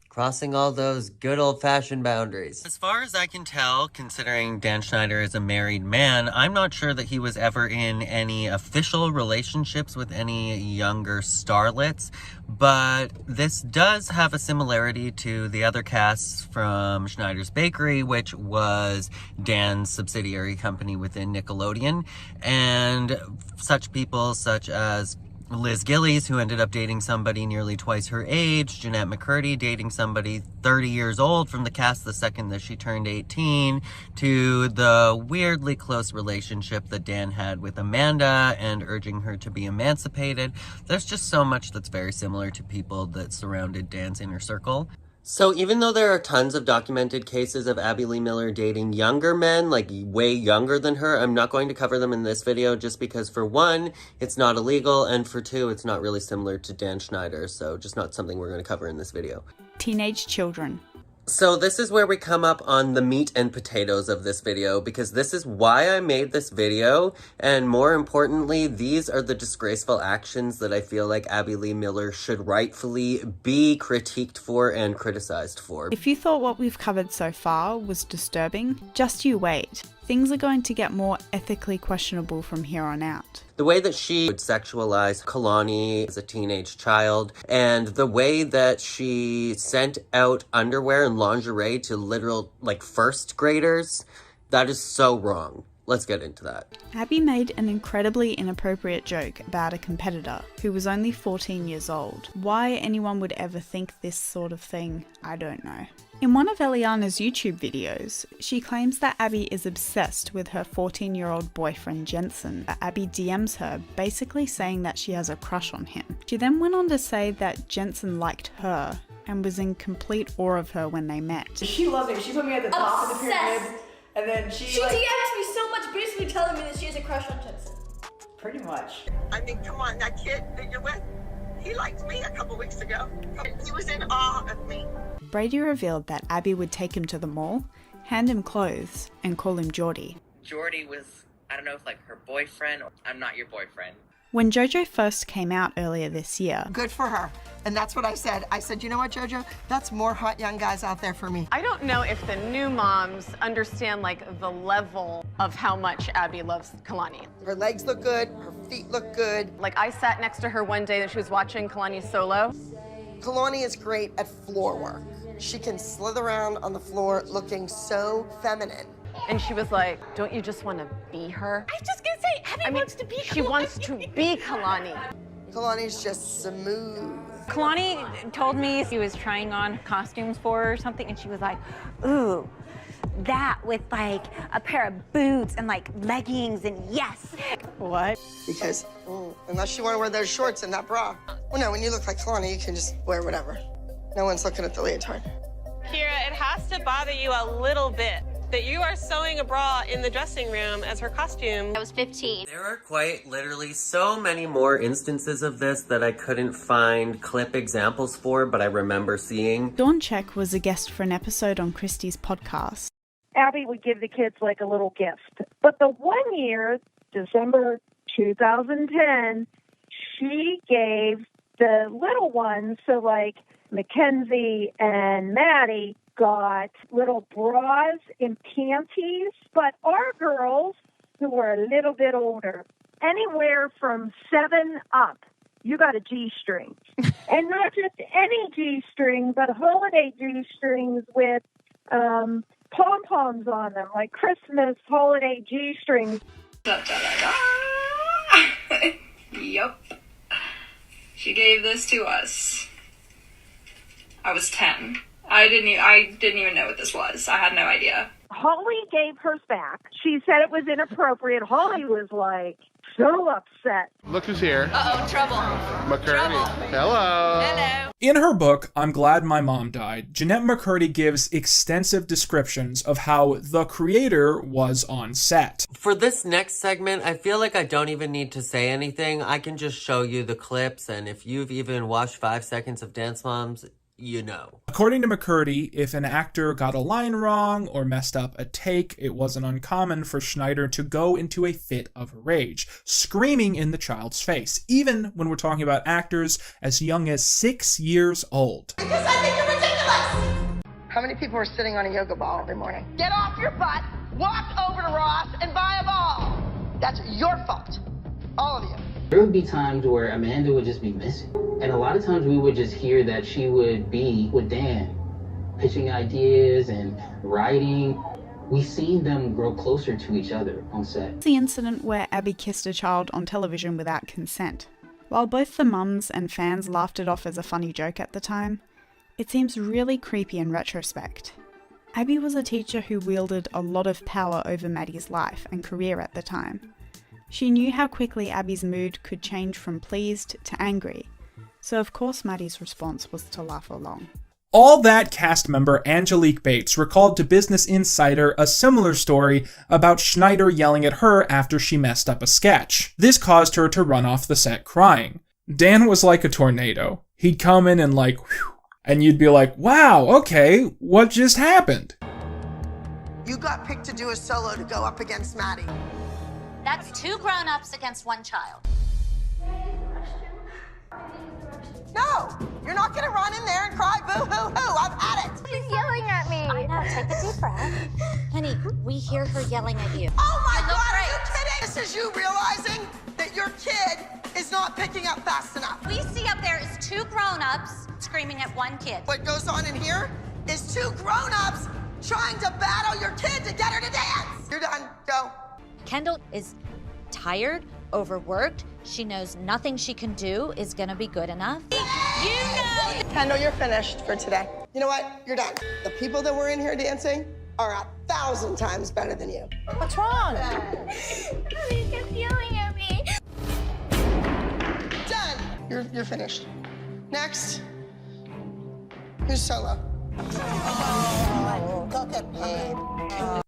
Crossing all those good old-fashioned boundaries. As far as I can tell, considering Dan Schneider is a married man, I'm not sure that he was ever in any official relationships with any younger starlets, but this does have a similarity to the other casts from Schneider's Bakery, which was Dan's subsidiary company within Nickelodeon, and such people such as Liz Gillies, who ended up dating somebody nearly twice her age, Jeanette McCurdy dating somebody 30 years old from the cast the second that she turned 18, to the weirdly close relationship that Dan had with Amanda and urging her to be emancipated. There's just so much that's very similar to people that surrounded Dan's inner circle. So even though there are tons of documented cases of Abby Lee Miller dating younger men, like way younger than her, I'm not going to cover them in this video just because, for one, it's not illegal, and for two, it's not really similar to Dan Schneider, so just not something we're going to cover in this video. Teenage children. So this is where we come up on the meat and potatoes of this video, because this is why I made this video, and more importantly, these are the disgraceful actions that I feel like Abby Lee Miller should rightfully be critiqued for and criticized for. If you thought what we've covered so far was disturbing, just you wait. Things are going to get more ethically questionable from here on out. The way that she would sexualize Kalani as a teenage child, and the way that she sent out underwear and lingerie to literal, first graders, that is so wrong. Let's get into that. Abby made an incredibly inappropriate joke about a competitor who was only 14 years old. Why anyone would ever think this sort of thing, I don't know. In one of Eliana's YouTube videos, she claims that Abby is obsessed with her 14-year-old boyfriend Jensen. Abby DMs her, basically saying that she has a crush on him. She then went on to say that Jensen liked her and was in complete awe of her when they met. She loved me. She put me at the top of the pyramid, and then she DMs me so much, basically telling me that she has a crush on Jensen. Pretty much. I mean, come on, that kid that you're with, he liked me a couple weeks ago. He was in awe of me. Brady revealed that Abby would take him to the mall, hand him clothes, and call him Geordie. Geordie was, I don't know if like her boyfriend or I'm not your boyfriend. When JoJo first came out earlier this year, Good for her. And that's what I said. I said, you know what, JoJo? That's more hot young guys out there for me. I don't know if the new moms understand like the level of how much Abby loves Kalani. Her legs look good. Her feet look good. Like I sat next to her one day that she was watching Kalani's solo. Kalani is great at floor work. She can slither around on the floor looking so feminine. And she was like, don't you just want to be her? I was just gonna say, Abby wants to be She wants to be Kalani. Kalani's just smooth. Kalani told me he was trying on costumes for her or something, and she was like, ooh, that with like a pair of boots and like leggings and yes. What? Because unless you want to wear those shorts and that bra. Well, no, when you look like Kalani, you can just wear whatever. No one's looking at the leotard. Kira, it has to bother you a little bit that you are sewing a bra in the dressing room as her costume. I was 15. There are quite literally so many more instances of this that I couldn't find clip examples for, but I remember seeing. Dawn Check was a guest for an episode on Christy's podcast. Abby would give the kids like a little gift. But the one year, December 2010, she gave the little ones, so like Mackenzie and Maddie, got little bras and panties, but our girls, who were a little bit older, anywhere from 7 up, you got a G-string. And not just any G-string, but holiday G-strings with pom-poms on them, like Christmas holiday G-strings. Yup. She gave this to us. I was 10. I didn't even know what this was. I had no idea. Holly gave hers back. She said it was inappropriate. Holly was like so upset. Look who's here. Uh-oh, trouble. McCurdy. Hello. Hello. In her book, I'm Glad My Mom Died, Jeanette McCurdy gives extensive descriptions of how the creator was on set. For this next segment, I feel like I don't even need to say anything. I can just show you the clips, and if you've even watched 5 seconds of Dance Moms, you know. According to McCurdy, if an actor got a line wrong or messed up a take, it wasn't uncommon for Schneider to go into a fit of rage, screaming in the child's face, even when we're talking about actors as young as 6 years old. Because I think you're ridiculous! How many people are sitting on a yoga ball every morning? Get off your butt, walk over to Ross, and buy a ball! That's your fault. All of you. There would be times where Amanda would just be missing. And a lot of times we would just hear that she would be with Dan, pitching ideas and writing. We've seen them grow closer to each other on set. The incident where Abby kissed a child on television without consent. While both the mums and fans laughed it off as a funny joke at the time, it seems really creepy in retrospect. Abby was a teacher who wielded a lot of power over Maddie's life and career at the time. She knew how quickly Abby's mood could change from pleased to angry, so of course Maddie's response was to laugh along. All That cast member Angelique Bates recalled to Business Insider a similar story about Schneider yelling at her after she messed up a sketch. This caused her to run off the set crying. Dan was like a tornado. He'd come in and like, whew, and you'd be like, wow, okay, what just happened? You got picked to do a solo to go up against Maddie. That's 2 grown-ups against 1 child. No, you're not gonna run in there and cry boo-hoo-hoo. I've had it. She's yelling at me. I know, take a deep breath. Honey, we hear her yelling at you. Oh my God, are you kidding? This is you realizing that your kid is not picking up fast enough. We see up there is 2 grown-ups screaming at 1 kid. What goes on in here is 2 grown-ups trying to battle your kid to get her to dance. You're done, go. Kendall is tired, overworked. She knows nothing she can do is gonna be good enough. You know! Kendall, you're finished for today. You know what? You're done. The people that were in here dancing are 1,000 times better than you. What's wrong? He kept yelling at me. Done. You're finished. Next. Who's solo?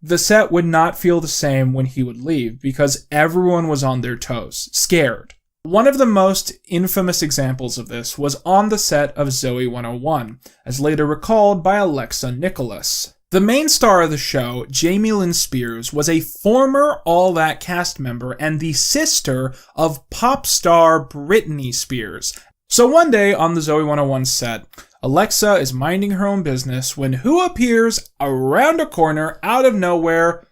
The set would not feel the same when he would leave because everyone was on their toes, scared. One of the most infamous examples of this was on the set of Zoey 101, as later recalled by Alexa Nicholas. The main star of the show, Jamie Lynn Spears, was a former All That cast member and the sister of pop star Britney Spears. So one day on the Zoey 101 set, Alexa is minding her own business when who appears around a corner out of nowhere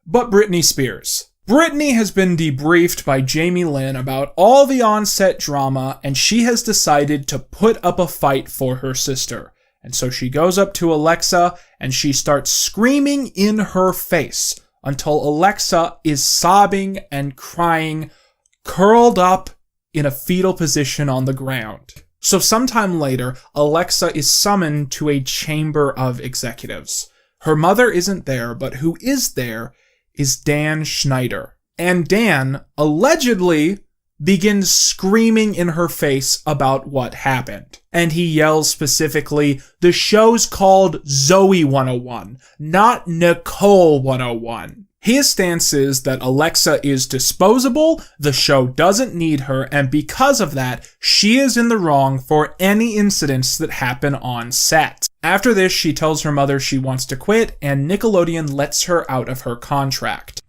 but Britney Spears. Britney has been debriefed by Jamie Lynn about all the on-set drama, and she has decided to put up a fight for her sister. And so she goes up to Alexa and she starts screaming in her face until Alexa is sobbing and crying, curled up in a fetal position on the ground. So sometime later, Alexa is summoned to a chamber of executives. Her mother isn't there, but who is there is Dan Schneider. And Dan allegedly begins screaming in her face about what happened. And he yells specifically, the show's called Zoey 101, not Nicole 101. His stance is that Alexa is disposable, the show doesn't need her, and because of that, she is in the wrong for any incidents that happen on set. After this, she tells her mother she wants to quit, and Nickelodeon lets her out of her contract.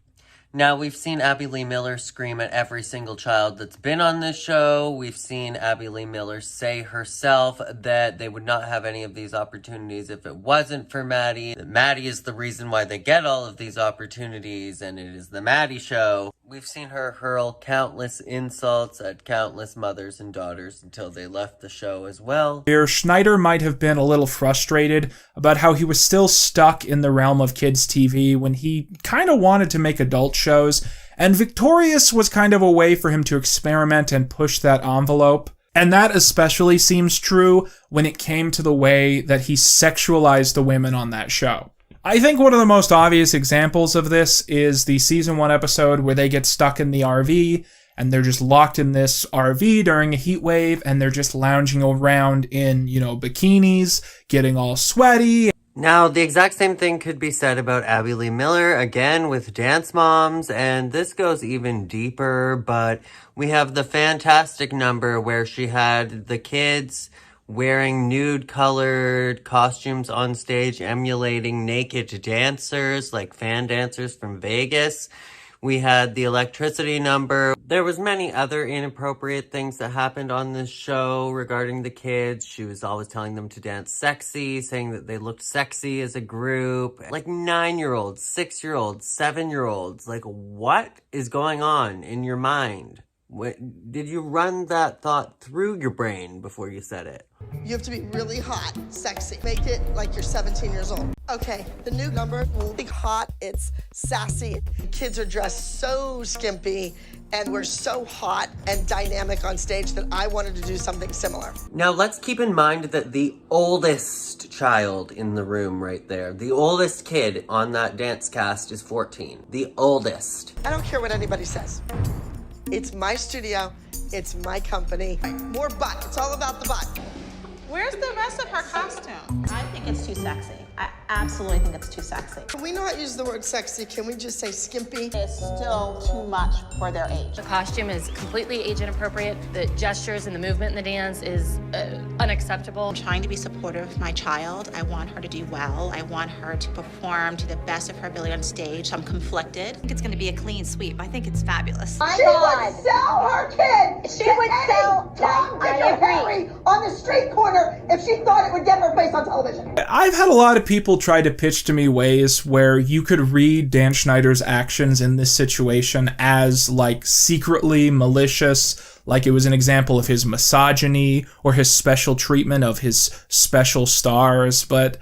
Now, we've seen Abby Lee Miller scream at every single child that's been on this show. We've seen Abby Lee Miller say herself that they would not have any of these opportunities if it wasn't for Maddie. That Maddie is the reason why they get all of these opportunities, and it is the Maddie show. We've seen her hurl countless insults at countless mothers and daughters until they left the show as well. Here, Schneider might have been a little frustrated about how he was still stuck in the realm of kids' TV when he kind of wanted to make adult shows, and Victorious was kind of a way for him to experiment and push that envelope. And that especially seems true when it came to the way that he sexualized the women on that show. I think one of the most obvious examples of this is the season 1 episode where they get stuck in the RV and they're just locked in this RV during a heat wave and they're just lounging around in, bikinis, getting all sweaty. Now, the exact same thing could be said about Abby Lee Miller, again, with Dance Moms, and this goes even deeper, but we have the fantastic number where she had the kids wearing nude-colored costumes on stage, emulating naked dancers, like fan dancers from Vegas. We had the electricity number. There was many other inappropriate things that happened on this show regarding the kids. She was always telling them to dance sexy, saying that they looked sexy as a group. Like 9-year-olds, 6-year-olds, 7-year-olds. Like, what is going on in your mind? Did you run that thought through your brain before you said it? You have to be really hot, sexy. Make it like you're 17 years old. Okay, the new number will be hot, it's sassy. Kids are dressed so skimpy and we're so hot and dynamic on stage that I wanted to do something similar. Now let's keep in mind that the oldest child in the room right there, the oldest kid on that dance cast is 14. The oldest. I don't care what anybody says. It's my studio, it's my company. More butt, it's all about the butt. Where's the rest of her costume? I think it's too sexy. I absolutely think it's too sexy. Can we not use the word sexy? Can we just say skimpy? It's still too much for their age. The costume is completely age inappropriate. The gestures and the movement in the dance is unacceptable. I'm trying to be supportive of my child. I want her to do well. I want her to perform to the best of her ability on stage. I'm conflicted. I think it's going to be a clean sweep. I think it's fabulous. She would sell her kid. She would sell Tom, Dick, or Harry on the street corner if she thought it would get her face on television. I've had a lot of people try to pitch to me ways where you could read Dan Schneider's actions in this situation as like secretly malicious, like it was an example of his misogyny or his special treatment of his special stars. But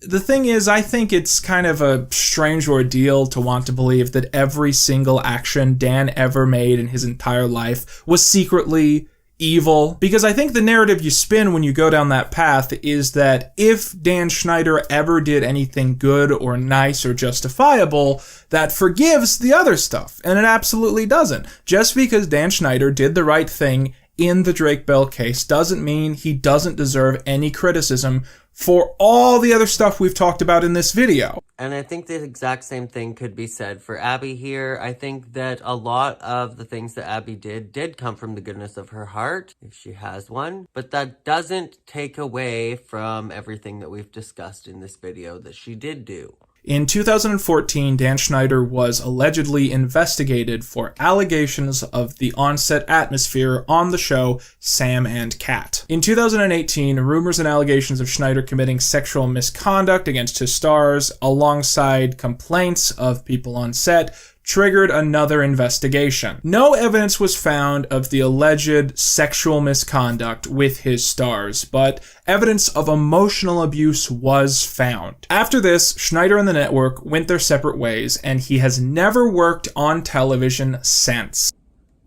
the thing is, I think it's kind of a strange ordeal to want to believe that every single action Dan ever made in his entire life was secretly evil, because I think the narrative you spin when you go down that path is that if Dan Schneider ever did anything good or nice or justifiable, that forgives the other stuff, and it absolutely doesn't. Just because Dan Schneider did the right thing in the Drake Bell case doesn't mean he doesn't deserve any criticism for all the other stuff we've talked about in this video. And I think the exact same thing could be said for Abby here. I think that a lot of the things that Abby did come from the goodness of her heart, if she has one. But that doesn't take away from everything that we've discussed in this video that she did do. In 2014, Dan Schneider was allegedly investigated for allegations of the on-set atmosphere on the show Sam and Cat. In 2018, rumors and allegations of Schneider committing sexual misconduct against his stars, alongside complaints of people on set, triggered another investigation. No evidence was found of the alleged sexual misconduct with his stars, but evidence of emotional abuse was found. After this, Schneider and the network went their separate ways, and he has never worked on television since.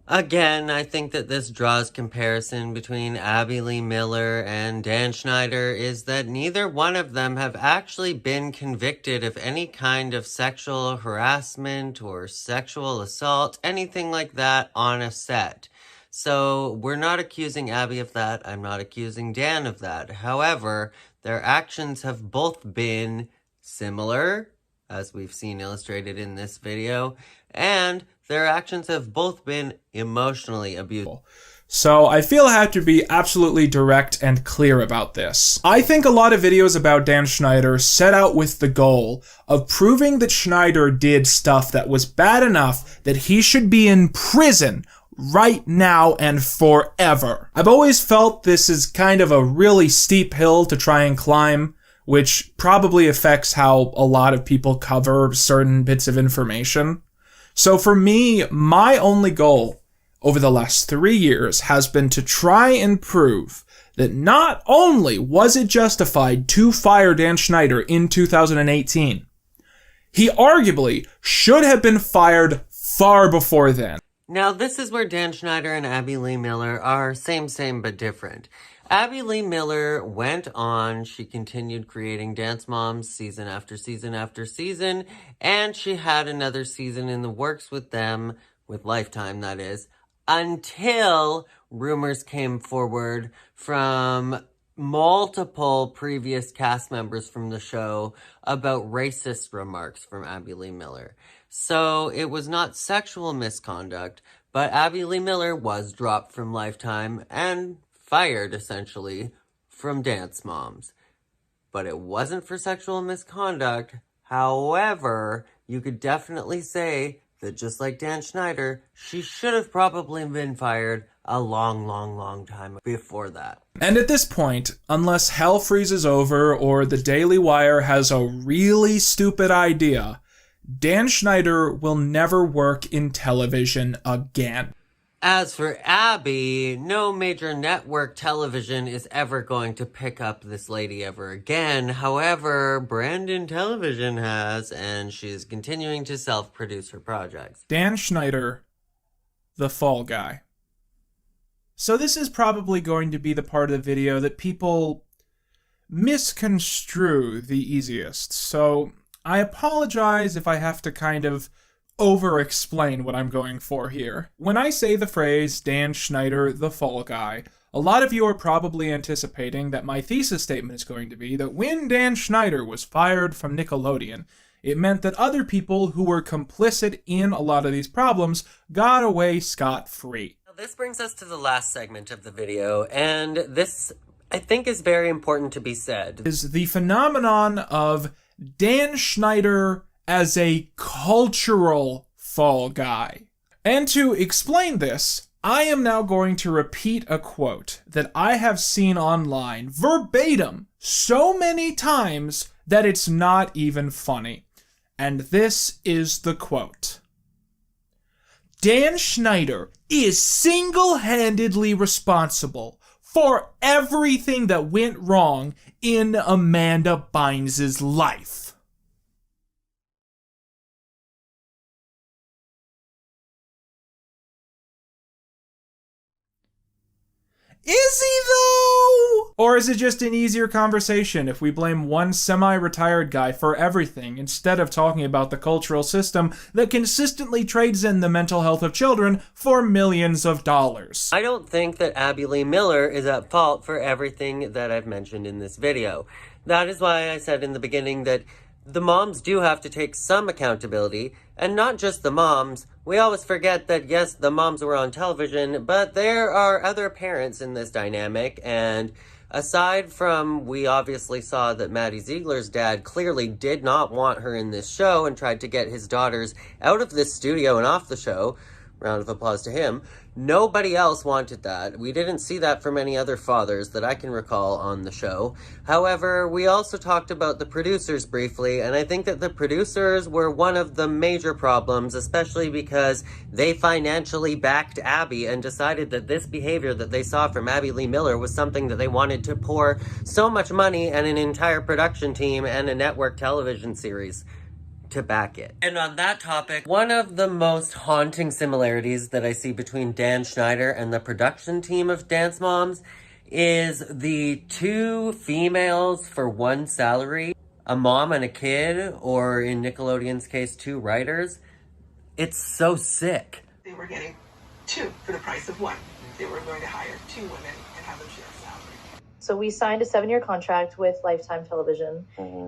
Again, I think that this draws comparison between Abby Lee Miller and Dan Schneider is that neither one of them have actually been convicted of any kind of sexual harassment or sexual assault, anything like that on a set. So we're not accusing Abby of that. I'm not accusing Dan of that. However, their actions have both been similar, as we've seen illustrated in this video, and their actions have both been emotionally abusive. So I feel I have to be absolutely direct and clear about this. I think a lot of videos about Dan Schneider set out with the goal of proving that Schneider did stuff that was bad enough that he should be in prison right now and forever. I've always felt this is kind of a really steep hill to try and climb, which probably affects how a lot of people cover certain bits of information. So for me, my only goal over the last 3 years has been to try and prove that not only was it justified to fire Dan Schneider in 2018, he arguably should have been fired far before then. Now, this is where Dan Schneider and Abby Lee Miller are same but different. Abby Lee Miller went on, she continued creating Dance Moms season after season after season, and she had another season in the works with them, with Lifetime that is, until rumors came forward from multiple previous cast members from the show about racist remarks from Abby Lee Miller. So it was not sexual misconduct, but Abby Lee Miller was dropped from Lifetime and fired, essentially, from Dance Moms. But it wasn't for sexual misconduct. However, you could definitely say that just like Dan Schneider, she should have probably been fired a long time before that. And at this point, unless hell freezes over or the Daily Wire has a really stupid idea, Dan Schneider will never work in television again. As for Abby, no major network television is ever going to pick up this lady ever again. However, Brandon Television has, and she's continuing to self-produce her projects. Dan Schneider, the fall guy. So this is probably going to be the part of the video that people misconstrue the easiest. So I apologize if I have to kind of over-explain what I'm going for here. When I say the phrase Dan Schneider, the fall guy, a lot of you are probably anticipating that my thesis statement is going to be that when Dan Schneider was fired from Nickelodeon, it meant that other people who were complicit in a lot of these problems got away scot-free. This brings us to the last segment of the video, and this, I think, is very important to be said. Is the phenomenon of Dan Schneider as a cultural fall guy. And to explain this, I am now going to repeat a quote that I have seen online verbatim so many times that it's not even funny. And this is the quote. Dan Schneider is single-handedly responsible for everything that went wrong in Amanda Bynes' life. Is he though? Or is it just an easier conversation if we blame one semi-retired guy for everything instead of talking about the cultural system that consistently trades in the mental health of children for millions of dollars? I don't think that Abby Lee Miller is at fault for everything that I've mentioned in this video. That is why I said in the beginning that the moms do have to take some accountability, and not just the moms. We always forget that, yes, the moms were on television, but there are other parents in this dynamic, and aside from, we obviously saw that Maddie Ziegler's dad clearly did not want her in this show and tried to get his daughters out of this studio and off the show. Round of applause to him. Nobody else wanted that. We didn't see that from any other fathers that I can recall on the show. However, we also talked about the producers briefly, and I think that the producers were one of the major problems, especially because they financially backed Abby and decided that this behavior that they saw from Abby Lee Miller was something that they wanted to pour so much money and an entire production team and a network television series to back it. And on that topic, one of the most haunting similarities that I see between Dan Schneider and the production team of Dance Moms is the two females for one salary, a mom and a kid, or in Nickelodeon's case, two writers. It's so sick. They were getting two for the price of one. They were going to hire two women and have them share a salary. So we signed a 7-year contract with Lifetime Television,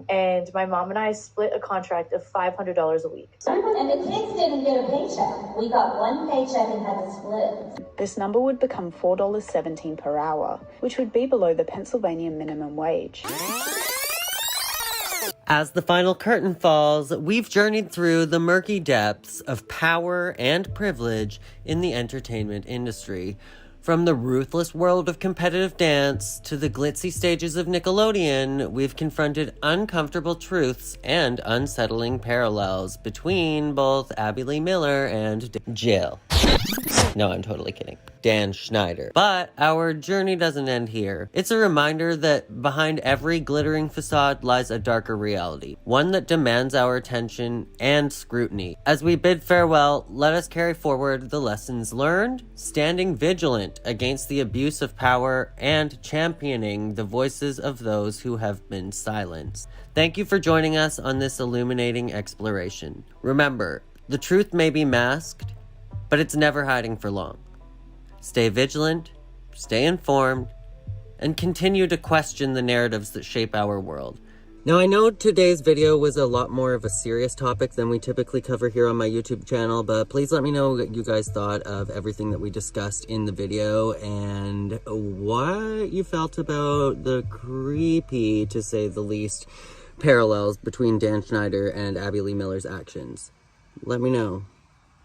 and my mom and I split a contract of $500 a week. And the kids didn't get a paycheck. We got one paycheck and had to split. This number would become $4.17 per hour, which would be below the Pennsylvania minimum wage. As the final curtain falls, we've journeyed through the murky depths of power and privilege in the entertainment industry. From the ruthless world of competitive dance to the glitzy stages of Nickelodeon, we've confronted uncomfortable truths and unsettling parallels between both Abby Lee Miller and Jill. No, I'm totally kidding. Dan Schneider. But our journey doesn't end here. It's a reminder that behind every glittering facade lies a darker reality, one that demands our attention and scrutiny. As we bid farewell, let us carry forward the lessons learned, standing vigilant against the abuse of power and championing the voices of those who have been silenced. Thank you for joining us on this illuminating exploration. Remember, the truth may be masked, but it's never hiding for long. Stay vigilant, stay informed, and continue to question the narratives that shape our world. Now, I know today's video was a lot more of a serious topic than we typically cover here on my YouTube channel, but please let me know what you guys thought of everything that we discussed in the video and what you felt about the creepy, to say the least, parallels between Dan Schneider and Abby Lee Miller's actions. Let me know.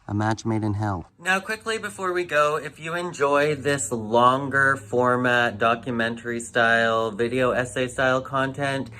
A match made in hell. Now, quickly before we go, if you enjoy this longer format, documentary style, video essay style content,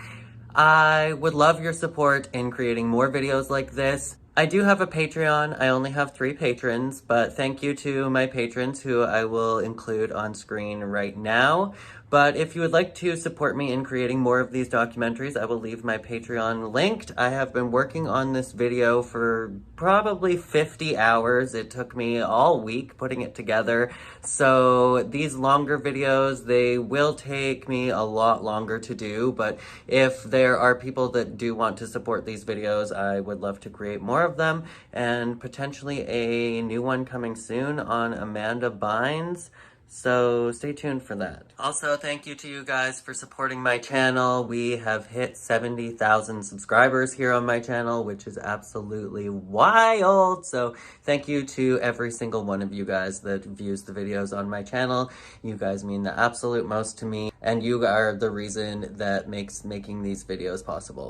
I would love your support in creating more videos like this. I do have a Patreon. I only have 3 patrons, but thank you to my patrons who I will include on screen right now. But if you would like to support me in creating more of these documentaries, I will leave my Patreon linked. I have been working on this video for probably 50 hours. It took me all week putting it together. So these longer videos, they will take me a lot longer to do. But if there are people that do want to support these videos, I would love to create more of them. And potentially a new one coming soon on Amanda Bynes. So stay tuned for that. Also, thank you to you guys for supporting my channel. We have hit 70,000 subscribers here on my channel, which is absolutely wild. So thank you to every single one of you guys that views the videos on my channel. You guys mean the absolute most to me, and you are the reason that makes making these videos possible.